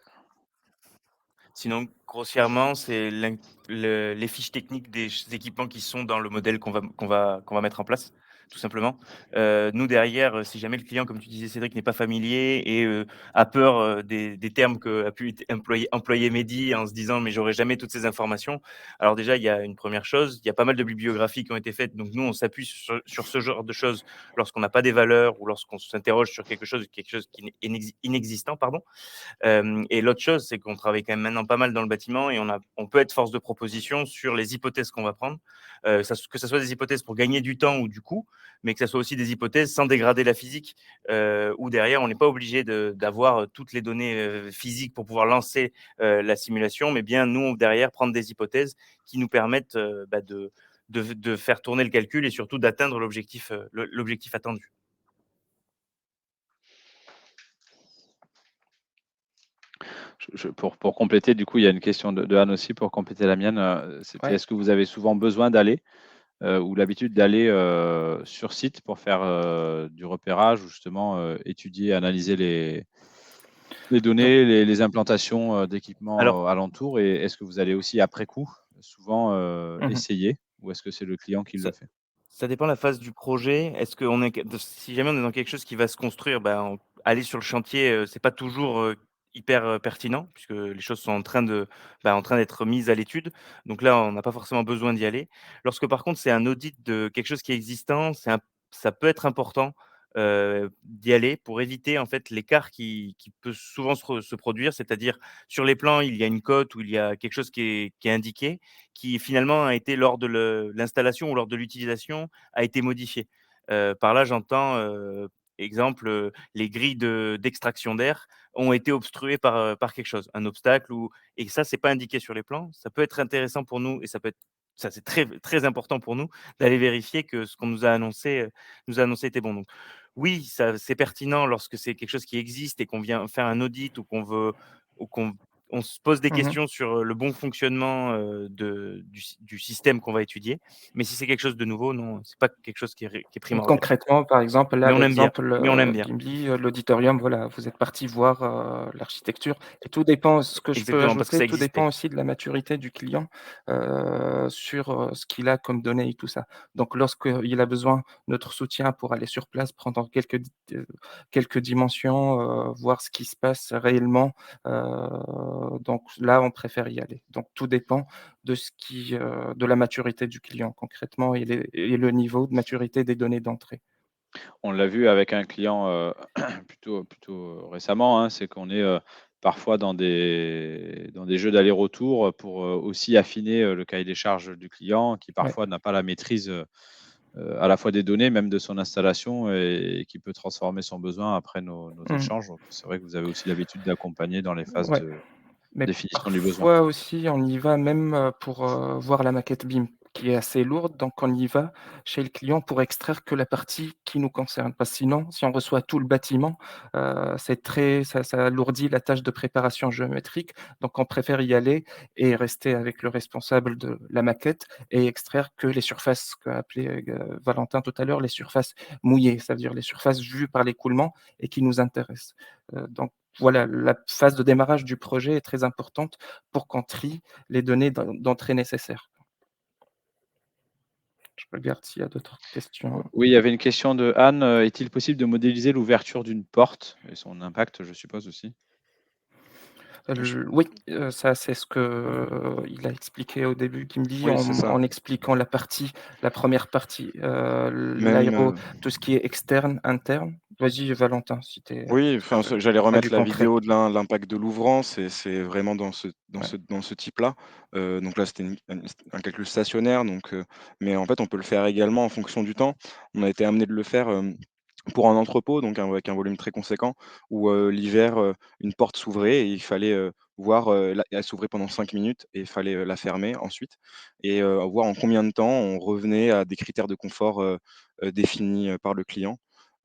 Sinon, grossièrement, c'est les fiches techniques des équipements qui sont dans le modèle qu'on va mettre en place, tout simplement. Nous, derrière, si jamais le client, comme tu disais, Cédric, n'est pas familier et a peur des termes qu'a pu employer Mehdi en se disant mais j'aurai jamais toutes ces informations. Alors déjà, il y a une première chose, il y a pas mal de bibliographies qui ont été faites. Donc nous, on s'appuie sur ce genre de choses lorsqu'on n'a pas des valeurs ou lorsqu'on s'interroge sur quelque chose qui est inexistant, pardon. Et l'autre chose, c'est qu'on travaille quand même maintenant pas mal dans le bâtiment et on peut être force de proposition sur les hypothèses qu'on va prendre, que ce soit des hypothèses pour gagner du temps ou du coût, mais que ce soit aussi des hypothèses sans dégrader la physique, où derrière, on n'est pas obligé d'avoir toutes les données physiques pour pouvoir lancer la simulation, mais bien nous, derrière, prendre des hypothèses qui nous permettent de faire tourner le calcul et surtout d'atteindre l'objectif attendu. pour compléter, du coup, il y a une question de Anne aussi pour compléter la mienne. C'était Ouais. est-ce que vous avez souvent besoin d'aller ou l'habitude d'aller sur site pour faire du repérage ou justement étudier, analyser les données, les implantations d'équipements Alors, alentours, et est-ce que vous allez aussi après coup souvent Mmh. essayer, ou est-ce que c'est le client qui le ça, fait? Ça dépend de la phase du projet. Est-ce qu'on est si jamais on est dans quelque chose qui va se construire, aller sur le chantier, c'est pas toujours, hyper, pertinent puisque les choses sont en train d'être mises à l'étude. Donc là, on n'a pas forcément besoin d'y aller. Lorsque par contre, c'est un audit de quelque chose qui est existant, ça peut être important, d'y aller pour éviter en fait l'écart qui peut souvent se produire. C'est-à-dire sur les plans, il y a une cote ou il y a quelque chose qui est indiqué, qui finalement a été lors de l'installation ou lors de l'utilisation a été modifié. Par là, j'entends, exemple, les grilles d'extraction d'air ont été obstruées par quelque chose, un obstacle et ça, c'est pas indiqué sur les plans. Ça peut être intéressant pour nous et ça, c'est très, très important pour nous d'aller vérifier que ce qu'on nous a annoncé était bon. Donc oui, ça c'est pertinent lorsque c'est quelque chose qui existe et qu'on vient faire un audit ou qu'on se pose des Mmh. questions sur, le bon fonctionnement, du système qu'on va étudier. Mais si c'est quelque chose de nouveau, non, c'est pas quelque chose qui est Donc primordial. concrètement, par exemple, là, Mais on aime bien, l'exemple, mais on aime bien. Bimbi, l'auditorium, voilà, vous êtes partis voir, l'architecture et tout dépend ce que je peux Exactement, parce que ajouter, ça tout dépend existait. aussi de la maturité du client, sur, ce qu'il a comme données et tout ça. Donc lorsqu'il a besoin de notre soutien pour aller sur place, prendre quelques dimensions, voir ce qui se passe réellement, donc là, on préfère y aller. Donc tout dépend de la maturité du client concrètement et le niveau de maturité des données d'entrée. On l'a vu avec un client, plutôt récemment, hein, c'est qu'on est, parfois dans des jeux d'aller-retour, pour, aussi affiner, le cahier des charges du client qui Ouais. parfois n'a pas la maîtrise, à la fois des données, même de son installation et qui peut transformer son besoin après nos Mmh. échanges. Donc c'est vrai que vous avez aussi l'habitude d'accompagner dans les phases Ouais. de Mais définition du besoin. parfois aussi, on y va même, pour, voir la maquette BIM qui est assez lourde, donc on y va chez le client pour extraire que la partie qui nous concerne. Parce que sinon, si on reçoit tout le bâtiment, ça alourdit la tâche de préparation géométrique, donc on préfère y aller et rester avec le responsable de la maquette et extraire que les surfaces qu'a appelé, Valentin tout à l'heure, les surfaces mouillées, ça veut dire les surfaces vues par l'écoulement et qui nous intéressent. Donc voilà, la phase de démarrage du projet est très importante pour qu'on trie les données d'entrée nécessaires. Je regarde s'il y a d'autres questions. Oui, il y avait une question de Anne, est-il possible de modéliser l'ouverture d'une porte et son impact, je suppose aussi? Oui, ça c'est ce que, il a expliqué au début, qui me dit Oui, c'est ça. en expliquant la première partie, Même, tout ce qui est externe, interne. Vas-y Valentin, si tu es oui, enfin, j'allais tu as du remettre la concret. vidéo de l'impact de l'ouvrant, c'est vraiment Ouais. dans ce type-là. Donc là, c'était un calcul stationnaire, mais en fait, on peut le faire également en fonction du temps. On a été amené de le faire, pour un entrepôt, donc avec un volume très conséquent, où, l'hiver, une porte s'ouvrait et il fallait, voir, elle s'ouvrait pendant 5 minutes et il fallait, la fermer ensuite et voir en combien de temps on revenait à des critères de confort, définis, par le client.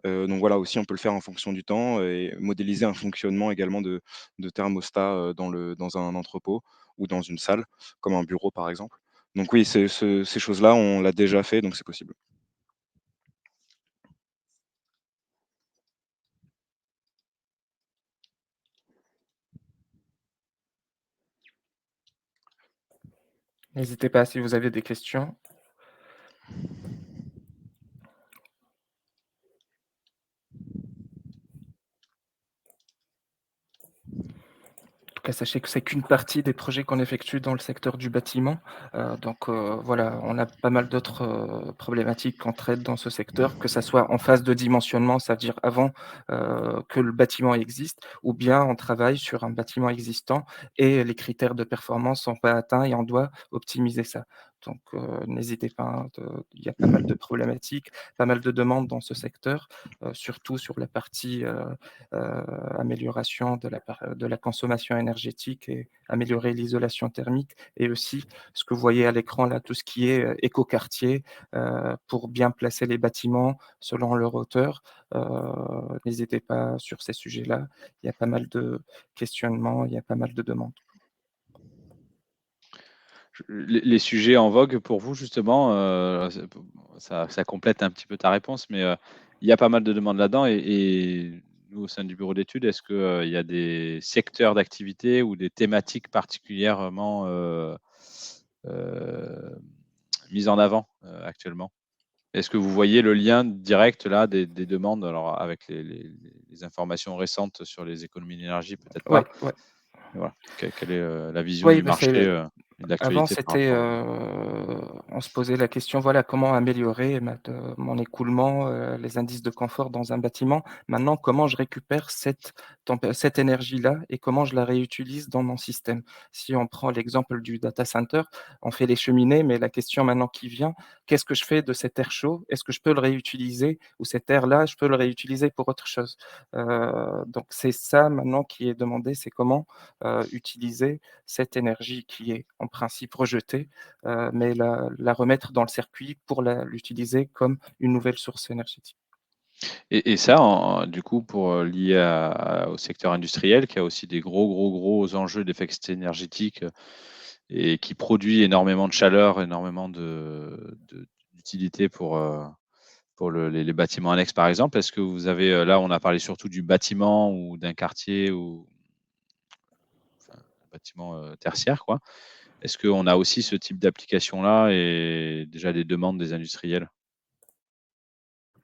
Donc voilà, aussi, on peut le faire en fonction du temps et modéliser un fonctionnement également de thermostat, dans un entrepôt ou dans une salle, comme un bureau, par exemple. Donc oui, ces choses-là, on l'a déjà fait, donc c'est possible. N'hésitez pas si vous avez des questions. En tout cas, sachez que c'est qu'une partie des projets qu'on effectue dans le secteur du bâtiment. Voilà, on a pas mal d'autres, problématiques qu'on traite dans ce secteur, que ça soit en phase de dimensionnement, c'est-à-dire avant, que le bâtiment existe, ou bien on travaille sur un bâtiment existant et les critères de performance sont pas atteints et on doit optimiser ça. Donc, n'hésitez pas, hein, il y a pas mal de problématiques, pas mal de demandes dans ce secteur, surtout sur la partie, amélioration de la consommation énergétique et améliorer l'isolation thermique et aussi ce que vous voyez à l'écran là, tout ce qui est, écoquartier, pour bien placer les bâtiments selon leur hauteur. N'hésitez pas sur ces sujets-là. Il y a pas mal de questionnements, il y a pas mal de demandes. Les sujets en vogue pour vous justement, ça complète un petit peu ta réponse, mais, il y a pas mal de demandes là-dedans et nous, au sein du bureau d'études, est-ce que, il y a des secteurs d'activité ou des thématiques particulièrement, heu, mises en avant, actuellement? Est-ce que vous voyez le lien direct là des demandes? Alors avec les informations récentes sur les économies d'énergie, peut-être pas. Ouais, ouais. Mais voilà, quelle est, la vision Oui, du bah, marché, c'est et de avant, l'actualité par c'était, rapport à on se posait la question, voilà, comment améliorer mon écoulement, les indices de confort dans un bâtiment. Maintenant, comment je récupère cette énergie-là et comment je la réutilise dans mon système? Si on prend l'exemple du data center, on fait les cheminées, mais la question maintenant qui vient, qu'est-ce que je fais de cet air chaud? Est-ce que je peux le réutiliser ou cet air-là, je peux le réutiliser pour autre chose? Donc c'est ça maintenant qui est demandé, c'est comment, utiliser cette énergie qui est en principe rejetée, mais la remettre dans le circuit pour l'utiliser comme une nouvelle source énergétique. et ça du coup pour, lié au secteur industriel qui a aussi des gros enjeux d'efficacité énergétique, et qui produit énormément de chaleur, énormément d'utilité pour les bâtiments annexes par exemple. Est-ce que vous avez, là on a parlé surtout du bâtiment ou d'un quartier ou enfin bâtiment, tertiaire quoi. Est-ce qu'on a aussi ce type d'application-là et déjà des demandes des industriels?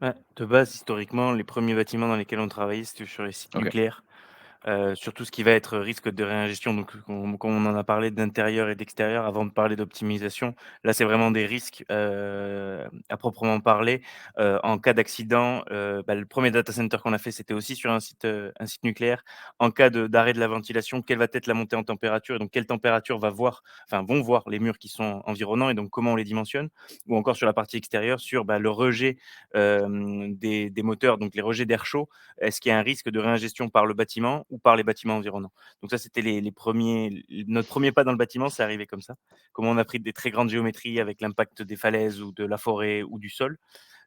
Ouais, de base, historiquement, les premiers bâtiments dans lesquels on travaillait, c'était sur les sites OK. nucléaires. sur tout ce qui va être risque de réingestion. Donc, comme on en a parlé d'intérieur et d'extérieur avant de parler d'optimisation, là, c'est vraiment des risques à proprement parler. En cas d'accident, le premier data center qu'on a fait, c'était aussi sur un site nucléaire. En cas d'arrêt de la ventilation, quelle va être la montée en température et donc quelle température vont voir les murs qui sont environnants et donc comment on les dimensionne. Ou encore sur la partie extérieure, sur le rejet des moteurs, donc les rejets d'air chaud. Est-ce qu'il y a un risque de réingestion par le bâtiment ou par les bâtiments environnants? Donc ça, c'était les premiers notre premier pas dans le bâtiment, c'est arrivé comme ça. Comment on a pris des très grandes géométries avec l'impact des falaises ou de la forêt ou du sol.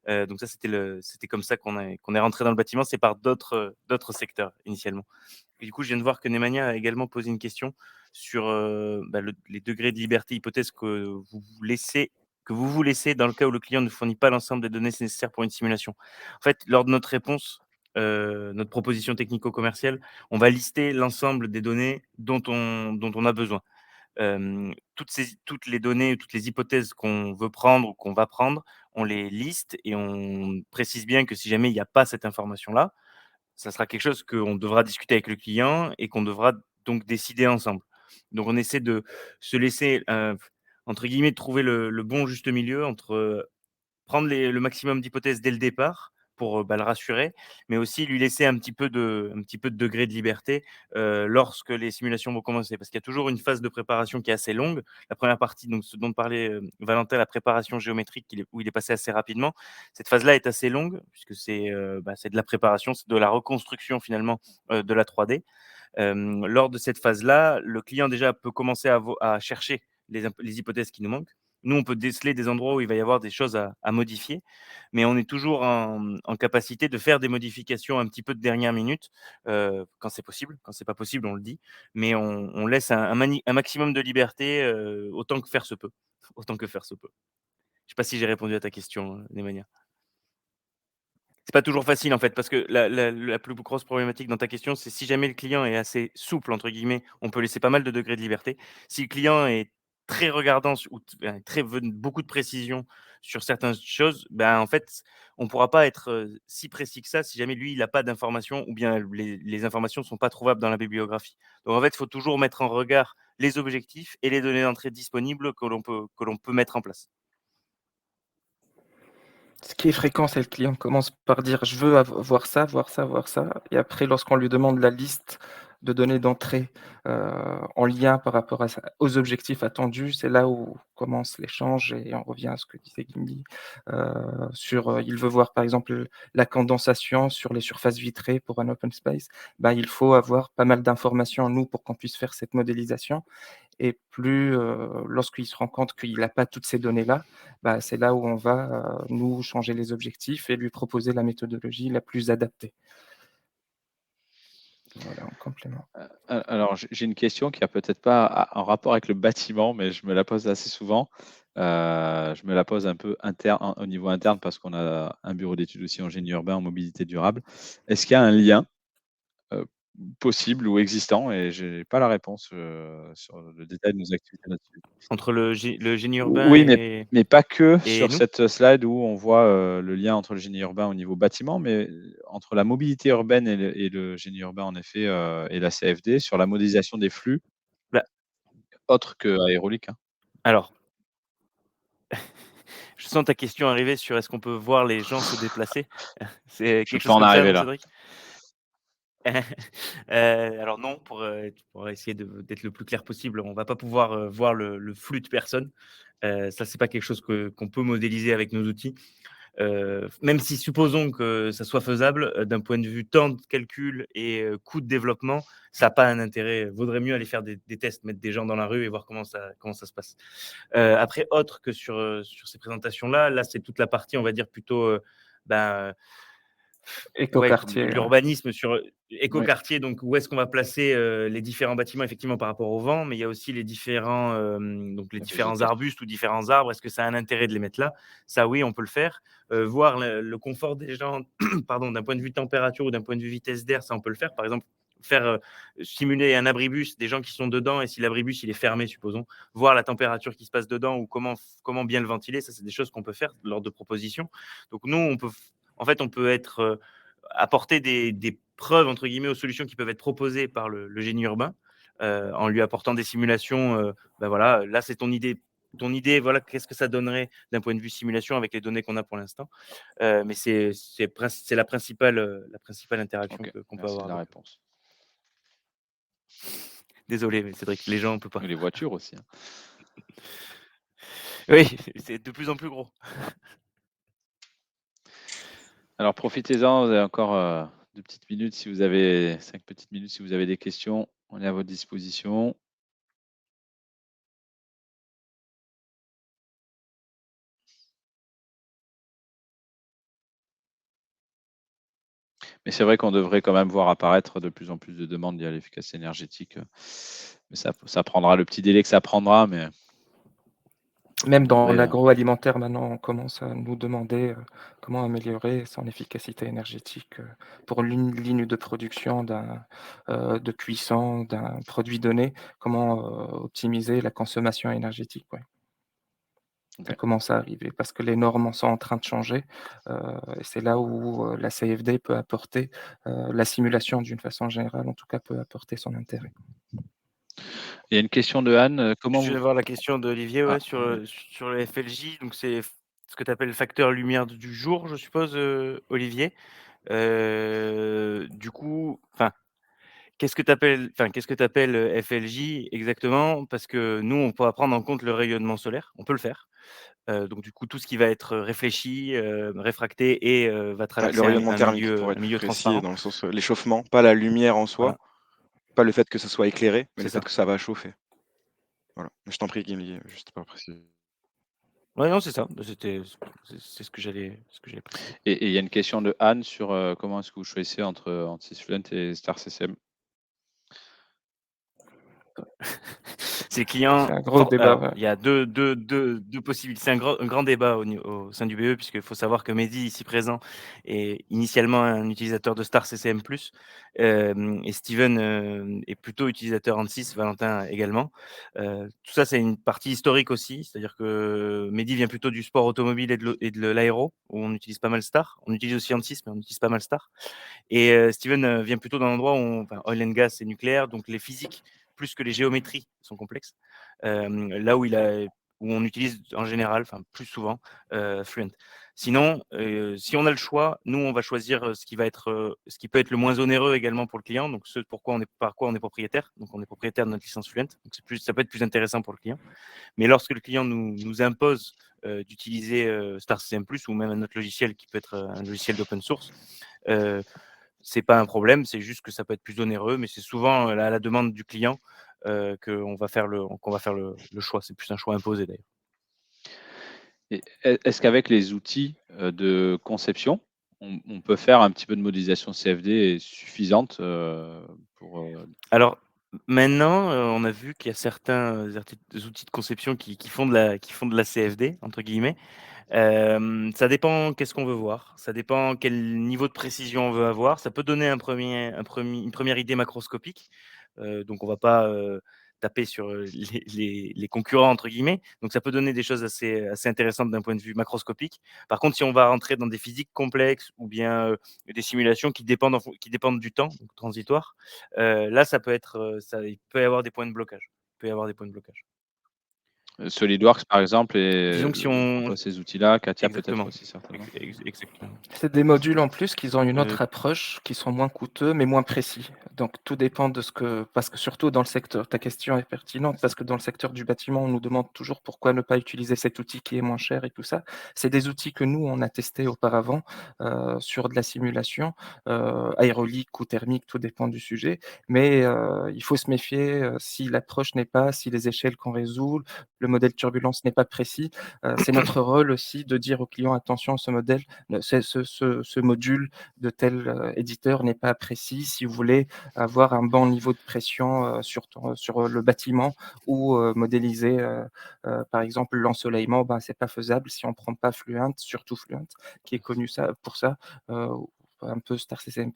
Donc ça, c'était comme ça qu'on est rentré dans le bâtiment. C'est par d'autres secteurs initialement. Et du coup, je viens de voir que Nemanja a également posé une question sur, les degrés de liberté hypothèse que vous vous laissez dans le cas où le client ne fournit pas l'ensemble des données nécessaires pour une simulation. En fait, lors de notre réponse, notre proposition technico-commerciale, on va lister l'ensemble des données dont on a besoin. Toutes les données, toutes les hypothèses qu'on veut prendre ou qu'on va prendre, on les liste et on précise bien que si jamais il n'y a pas cette information-là, ça sera quelque chose qu'on devra discuter avec le client et qu'on devra donc décider ensemble. Donc on essaie de se laisser, entre guillemets, «trouver le bon juste milieu» entre, prendre le maximum d'hypothèses dès le départ pour, le rassurer, mais aussi lui laisser un petit peu de degré de liberté, lorsque les simulations vont commencer. Parce qu'il y a toujours une phase de préparation qui est assez longue. La première partie, donc ce dont parlait, Valentin, la préparation géométrique où il est passé assez rapidement. Cette phase-là est assez longue puisque c'est de la préparation, c'est de la reconstruction finalement, de la 3D. Lors de cette phase-là, le client déjà peut commencer à chercher les hypothèses qui nous manquent. Nous, on peut déceler des endroits où il va y avoir des choses à modifier, mais on est toujours en capacité de faire des modifications un petit peu de dernière minute, quand c'est possible. Quand c'est pas possible, on le dit, mais on laisse un maximum de liberté, autant que faire se peut. Autant que faire se peut. Je sais pas si j'ai répondu à ta question, Nemanja. C'est pas toujours facile en fait, parce que la plus grosse problématique dans ta question, c'est si jamais le client est assez «souple» entre guillemets, on peut laisser pas mal de degrés de liberté. Si le client est très regardant ou très veut beaucoup de précision sur certaines choses, en fait, on pourra pas être, si précis que ça si jamais lui, il a pas d'informations ou bien les informations sont pas trouvables dans la bibliographie. Donc en fait, il faut toujours mettre en regard les objectifs et les données d'entrée disponibles que l'on peut mettre en place. Ce qui est fréquent, c'est le client commence par dire: «Je veux voir ça, voir ça, voir ça» et après lorsqu'on lui demande la liste de données d'entrée, en lien par rapport à ça aux objectifs attendus, c'est là où commence l'échange et on revient à ce que disait Guindy, il veut voir par exemple, la condensation sur les surfaces vitrées pour un open space. Il faut avoir pas mal d'informations, nous, pour qu'on puisse faire cette modélisation et lorsqu'il se rend compte qu'il n'a pas toutes ces données-là, c'est là où on va, nous, changer les objectifs et lui proposer la méthodologie la plus adaptée. Voilà, en complément. Alors, j'ai une question qui a peut-être pas en rapport avec le bâtiment, mais je me la pose assez souvent. Je me la pose un peu au niveau interne parce qu'on a un bureau d'études aussi en génie urbain en mobilité durable. Est-ce qu'il y a un lien heu, possible ou existant et j'ai pas la réponse, sur le détail de nos activités là-dessus. Entre le génie urbain Oui, mais pas que et sur nous? cette slide où on voit, le lien entre le génie urbain au niveau bâtiment, mais entre la mobilité urbaine et le génie urbain en effet, et la CFD sur la modélisation des flux Bah, autres qu'aéroliques, hein. alors, je sens ta question arriver sur est-ce qu'on peut voir les gens se déplacer? C'est Je quelque peux chose en comme ça, arriver non, là. Cédric? Alors non, pour essayer d'être le plus clair possible, on va pas pouvoir, voir le flux de personnes. Ça, c'est pas quelque chose qu'on peut modéliser avec nos outils. Même si supposons que ça soit faisable, d'un point de vue temps de calcul et coût de développement, ça a pas un intérêt. Vaudrait mieux aller faire des tests, mettre des gens dans la rue et voir comment ça se passe. Après autre que sur ces présentations-là, là, c'est toute la partie, on va dire plutôt, ben, ouais, comme de Écoquartier, ouais. l'urbanisme sur, Oui, écoquartier, donc où est-ce qu'on va placer, les différents bâtiments effectivement par rapport au vent, mais il y a aussi les la différents végétation. arbustes ou différents arbres. Est-ce que ça a un intérêt de les mettre là? Ça oui, on peut le faire. Voir le confort des gens, pardon, d'un point de vue température ou d'un point de vue vitesse d'air, ça on peut le faire. Par exemple, faire, simuler un abribus, des gens qui sont dedans et si l'abribus il est fermé supposons, voir la température qui se passe dedans ou comment bien le ventiler, ça c'est des choses qu'on peut faire lors de propositions. Donc nous on peut apporter des preuve, entre guillemets, aux solutions qui peuvent être proposées par le génie urbain, en lui apportant des simulations. Voilà, là, c'est ton idée. Ton idée, voilà, qu'est-ce que ça donnerait d'un point de vue simulation avec les données qu'on a pour l'instant. Mais c'est la principale interaction Ok, qu'on peut merci de avoir la avec eux. réponse. Désolé, mais Cédric, les gens, on peut pas. Les voitures aussi. Hein. Oui, c'est de plus en plus gros. Alors profitez-en, vous avez encore 2 petites minutes si vous avez 5 petites minutes si vous avez des questions, on est à votre disposition. Mais c'est vrai qu'on devrait quand même voir apparaître de plus en plus de demandes liées à l'efficacité énergétique. Mais ça prendra le petit délai que ça prendra, mais Même dans devrait, l'agroalimentaire, maintenant, on commence à nous demander comment améliorer son efficacité énergétique pour une ligne de production de cuisson d'un produit donné, comment optimiser la consommation énergétique. Ouais. Ça OK. commence à arriver parce que les normes sont en train de changer. Et c'est là où la CFD peut apporter, la simulation d'une façon générale, en tout cas, peut apporter son intérêt. Il y a une question de Anne, comment Je vous vais voir la question d'Olivier Ah, sur, oui. sur le FLJ. Donc, c'est ce que tu appelles le facteur lumière du jour, je suppose, Olivier. Du coup, qu'est-ce que tu appelles FLJ exactement? Parce que nous, on pourra prendre en compte le rayonnement solaire, on peut le faire. Donc du coup, tout ce qui va être réfléchi, réfracté et va Ouais, le traverser rayonnement thermique, pour un être plus milieu précis, transparent. dans le sens, l'échauffement, pas la lumière en soi, Voilà, pas le fait que ce soit éclairé, mais c'est le fait ça. que ça va chauffer. Voilà. Je t'en prie, Guy, juste pas préciser. Ouais, non, c'est ça. C'est ce que j'allais préciser. Et il y a une question de Anne sur, comment est-ce que vous choisissez entre ANSYS Fluent et Star CCM? C'est le client. C'est un gros débat, Alors, ouais. il y a deux possibilités. C'est un grand débat au sein du BE, puisqu'il faut savoir que Mehdi, ici présent, est initialement un utilisateur de Star CCM+, et Steven est plutôt utilisateur ANSYS, Valentin également. Tout ça, c'est une partie historique aussi, c'est-à-dire que Mehdi vient plutôt du sport automobile et de l'aéro, où on utilise pas mal Star. On utilise aussi ANSYS, mais on utilise pas mal Star. Et Steven vient plutôt d'un endroit où oil and gas et nucléaire, donc les physiques plus que les géométries sont complexes. Là où où on utilise en général, plus souvent, Fluent. Sinon, si on a le choix, nous on va choisir ce qui peut être le moins onéreux également pour le client. Donc par quoi on est propriétaire. Donc on est propriétaire de notre licence Fluent. Donc ça peut être plus intéressant pour le client. Mais lorsque le client nous impose d'utiliser Star CCM+ ou même un autre logiciel qui peut être un logiciel d'open source, c'est pas un problème, c'est juste que ça peut être plus onéreux, mais c'est souvent à la demande du client qu'on va faire le choix. C'est plus un choix imposé d'ailleurs. Et est-ce qu'avec les outils, de conception, on peut faire un petit peu de modélisation CFD suffisante, pour, Alors maintenant, on a vu qu'il y a certains outils de conception qui font de la CFD entre guillemets. Ça dépend qu'est-ce qu'on veut voir. Ça dépend quel niveau de précision on veut avoir. Ça peut donner une première idée macroscopique. Donc on va pas taper sur les concurrents entre guillemets. Donc ça peut donner des choses assez intéressantes d'un point de vue macroscopique. Par contre, si on va rentrer dans des physiques complexes ou bien des simulations qui dépendent du temps, donc transitoire, là ça peut être, il peut y avoir des points de blocage. Il peut y avoir des points de blocage. SolidWorks par exemple Disons que si emploie ces outils-là, Katia peut-être exactement, aussi certainement? exactement. C'est des modules en plus qui ont une Heu autre approche, qui sont moins coûteux, mais moins précis. Donc tout dépend de parce que surtout dans le secteur, ta question est pertinente, parce que dans le secteur du bâtiment, on nous demande toujours pourquoi ne pas utiliser cet outil qui est moins cher et tout ça. C'est des outils que nous, on a testés auparavant sur de la simulation, aérolique ou thermique, tout dépend du sujet. Mais il faut se méfier si l'approche n'est pas, si les échelles qu'on résout, le modèle de turbulence n'est pas précis. C'est notre rôle aussi de dire au client, attention, ce modèle, ce module de tel éditeur n'est pas précis. Si vous voulez avoir un bon niveau de pression sur le bâtiment ou modéliser, par exemple, l'ensoleillement, c'est pas faisable si on prend pas Fluent, surtout Fluent, qui est connu pour ça. un peu Star CCM+,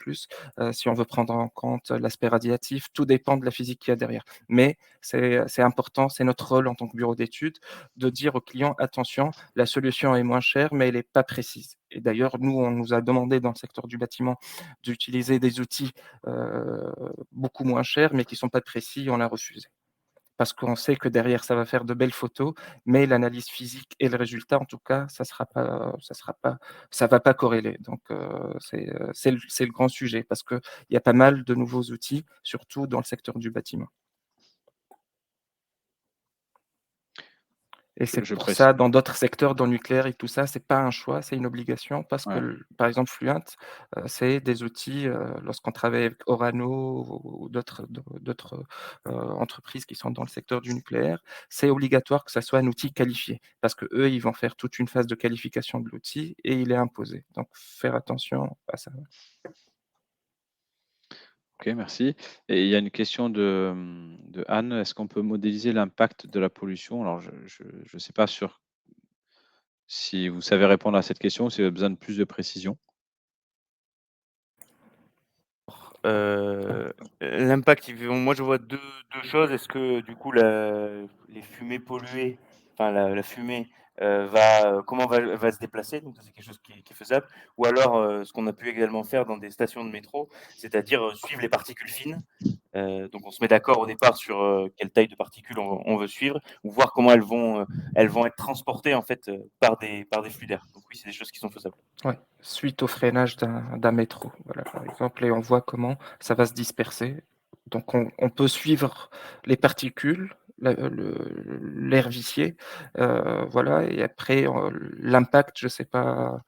si on veut prendre en compte l'aspect radiatif, tout dépend de la physique qu'il y a derrière. Mais c'est important, c'est notre rôle en tant que bureau d'études de dire aux clients: «Attention, la solution est moins chère, mais elle est pas précise». Et d'ailleurs, nous, on nous a demandé dans le secteur du bâtiment d'utiliser des outils, beaucoup moins chers, mais qui sont pas précis, on l'a refusé. Parce qu'on sait que derrière, ça va faire de belles photos, mais l'analyse physique et le résultat, en tout cas, ça va pas corréler. Donc, c'est le grand sujet parce qu'il y a pas mal de nouveaux outils, surtout dans le secteur du bâtiment. Et c'est Je pour précise. ça, dans d'autres secteurs, dans le nucléaire et tout ça, c'est pas un choix, c'est une obligation parce Ouais. que, par exemple, Fluent, c'est des outils, lorsqu'on travaille avec Orano ou d'autres, entreprises qui sont dans le secteur du nucléaire, c'est obligatoire que ça soit un outil qualifié parce qu'eux, ils vont faire toute une phase de qualification de l'outil et il est imposé. Donc faire attention à ça. OK, merci. Et il y a une question de Anne: «Est-ce qu'on peut modéliser l'impact de la pollution?» Alors je sais pas si vous savez répondre à cette question, si vous avez besoin de plus de précision. L'impact, moi je vois deux choses. Est-ce que du coup les fumées polluées, enfin la fumée comment va se déplacer? Donc ça, c'est quelque chose qui est faisable. Ou alors ce qu'on a pu également faire dans des stations de métro, c'est-à-dire suivre les particules fines. Donc on se met d'accord au départ sur quelle taille de particules on veut suivre, ou voir comment elles vont être transportées en fait par des flux d'air. Donc oui, c'est des choses qui sont faisables. Ouais, suite au freinage d'un métro, voilà, par exemple, et on voit comment ça va se disperser. Donc on peut suivre les particules, l'air vicié, voilà, et après, l'impact, je sais pas,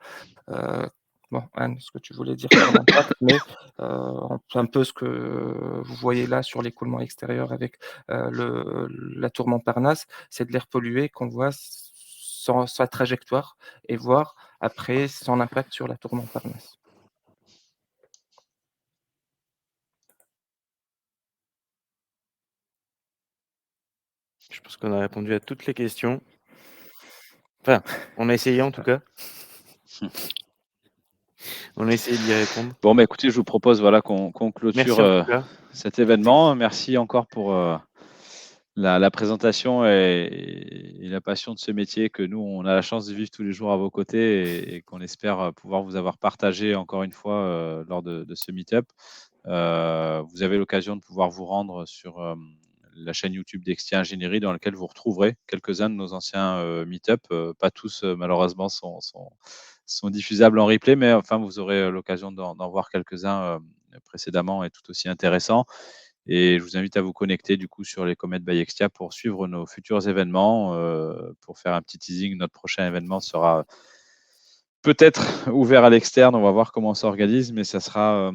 bon, Anne, ce que tu voulais dire sur l'impact, mais un peu ce que vous voyez là sur l'écoulement extérieur avec, la tour Montparnasse, c'est de l'air pollué qu'on voit sa trajectoire et voir après son impact sur la tour Montparnasse. Je pense qu'on a répondu à toutes les questions. Enfin, on a essayé en tout cas. On a essayé d'y répondre. Bon, bah, écoutez, je vous propose, voilà, qu'on Merci clôture, en tout cas. cet événement. Merci encore pour, la présentation et la passion de ce métier que nous, on a la chance de vivre tous les jours à vos côtés et qu'on espère, pouvoir vous avoir partagé encore une fois, lors de ce meet-up. Vous avez l'occasion de pouvoir vous rendre sur, la chaîne YouTube d'Extia Ingénierie dans laquelle vous retrouverez quelques-uns de nos anciens, meet-up. Pas tous, malheureusement sont diffusables en replay, mais enfin, vous aurez, l'occasion d'en voir quelques-uns, précédemment et tout aussi intéressants. Et je vous invite à vous connecter du coup sur les Comètes by Extia pour suivre nos futurs événements. Pour faire un petit teasing, notre prochain événement sera peut-être ouvert à l'externe, on va voir comment on s'organise, mais ça sera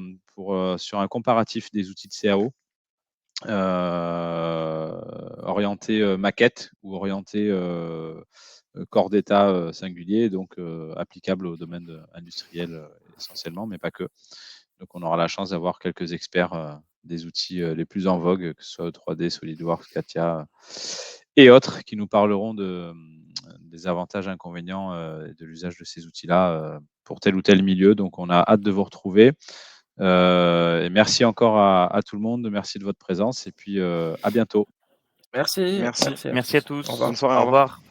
sur un comparatif des outils de CAO, orienté maquette ou orienté corps d'état singulier, donc applicable au domaine industriel essentiellement, mais pas que. Donc on aura la chance d'avoir quelques experts des outils les plus en vogue, que ce soit 3D, SolidWorks, CATIA et autres, qui nous parleront des avantages, inconvénients de l'usage de ces outils-là pour tel ou tel milieu. Donc on a hâte de vous retrouver. Et merci encore à tout le monde. Merci de votre présence et puis à bientôt. Merci, Merci. merci à Merci à tous. tous. Au revoir. Bonne soirée, Au au revoir. revoir.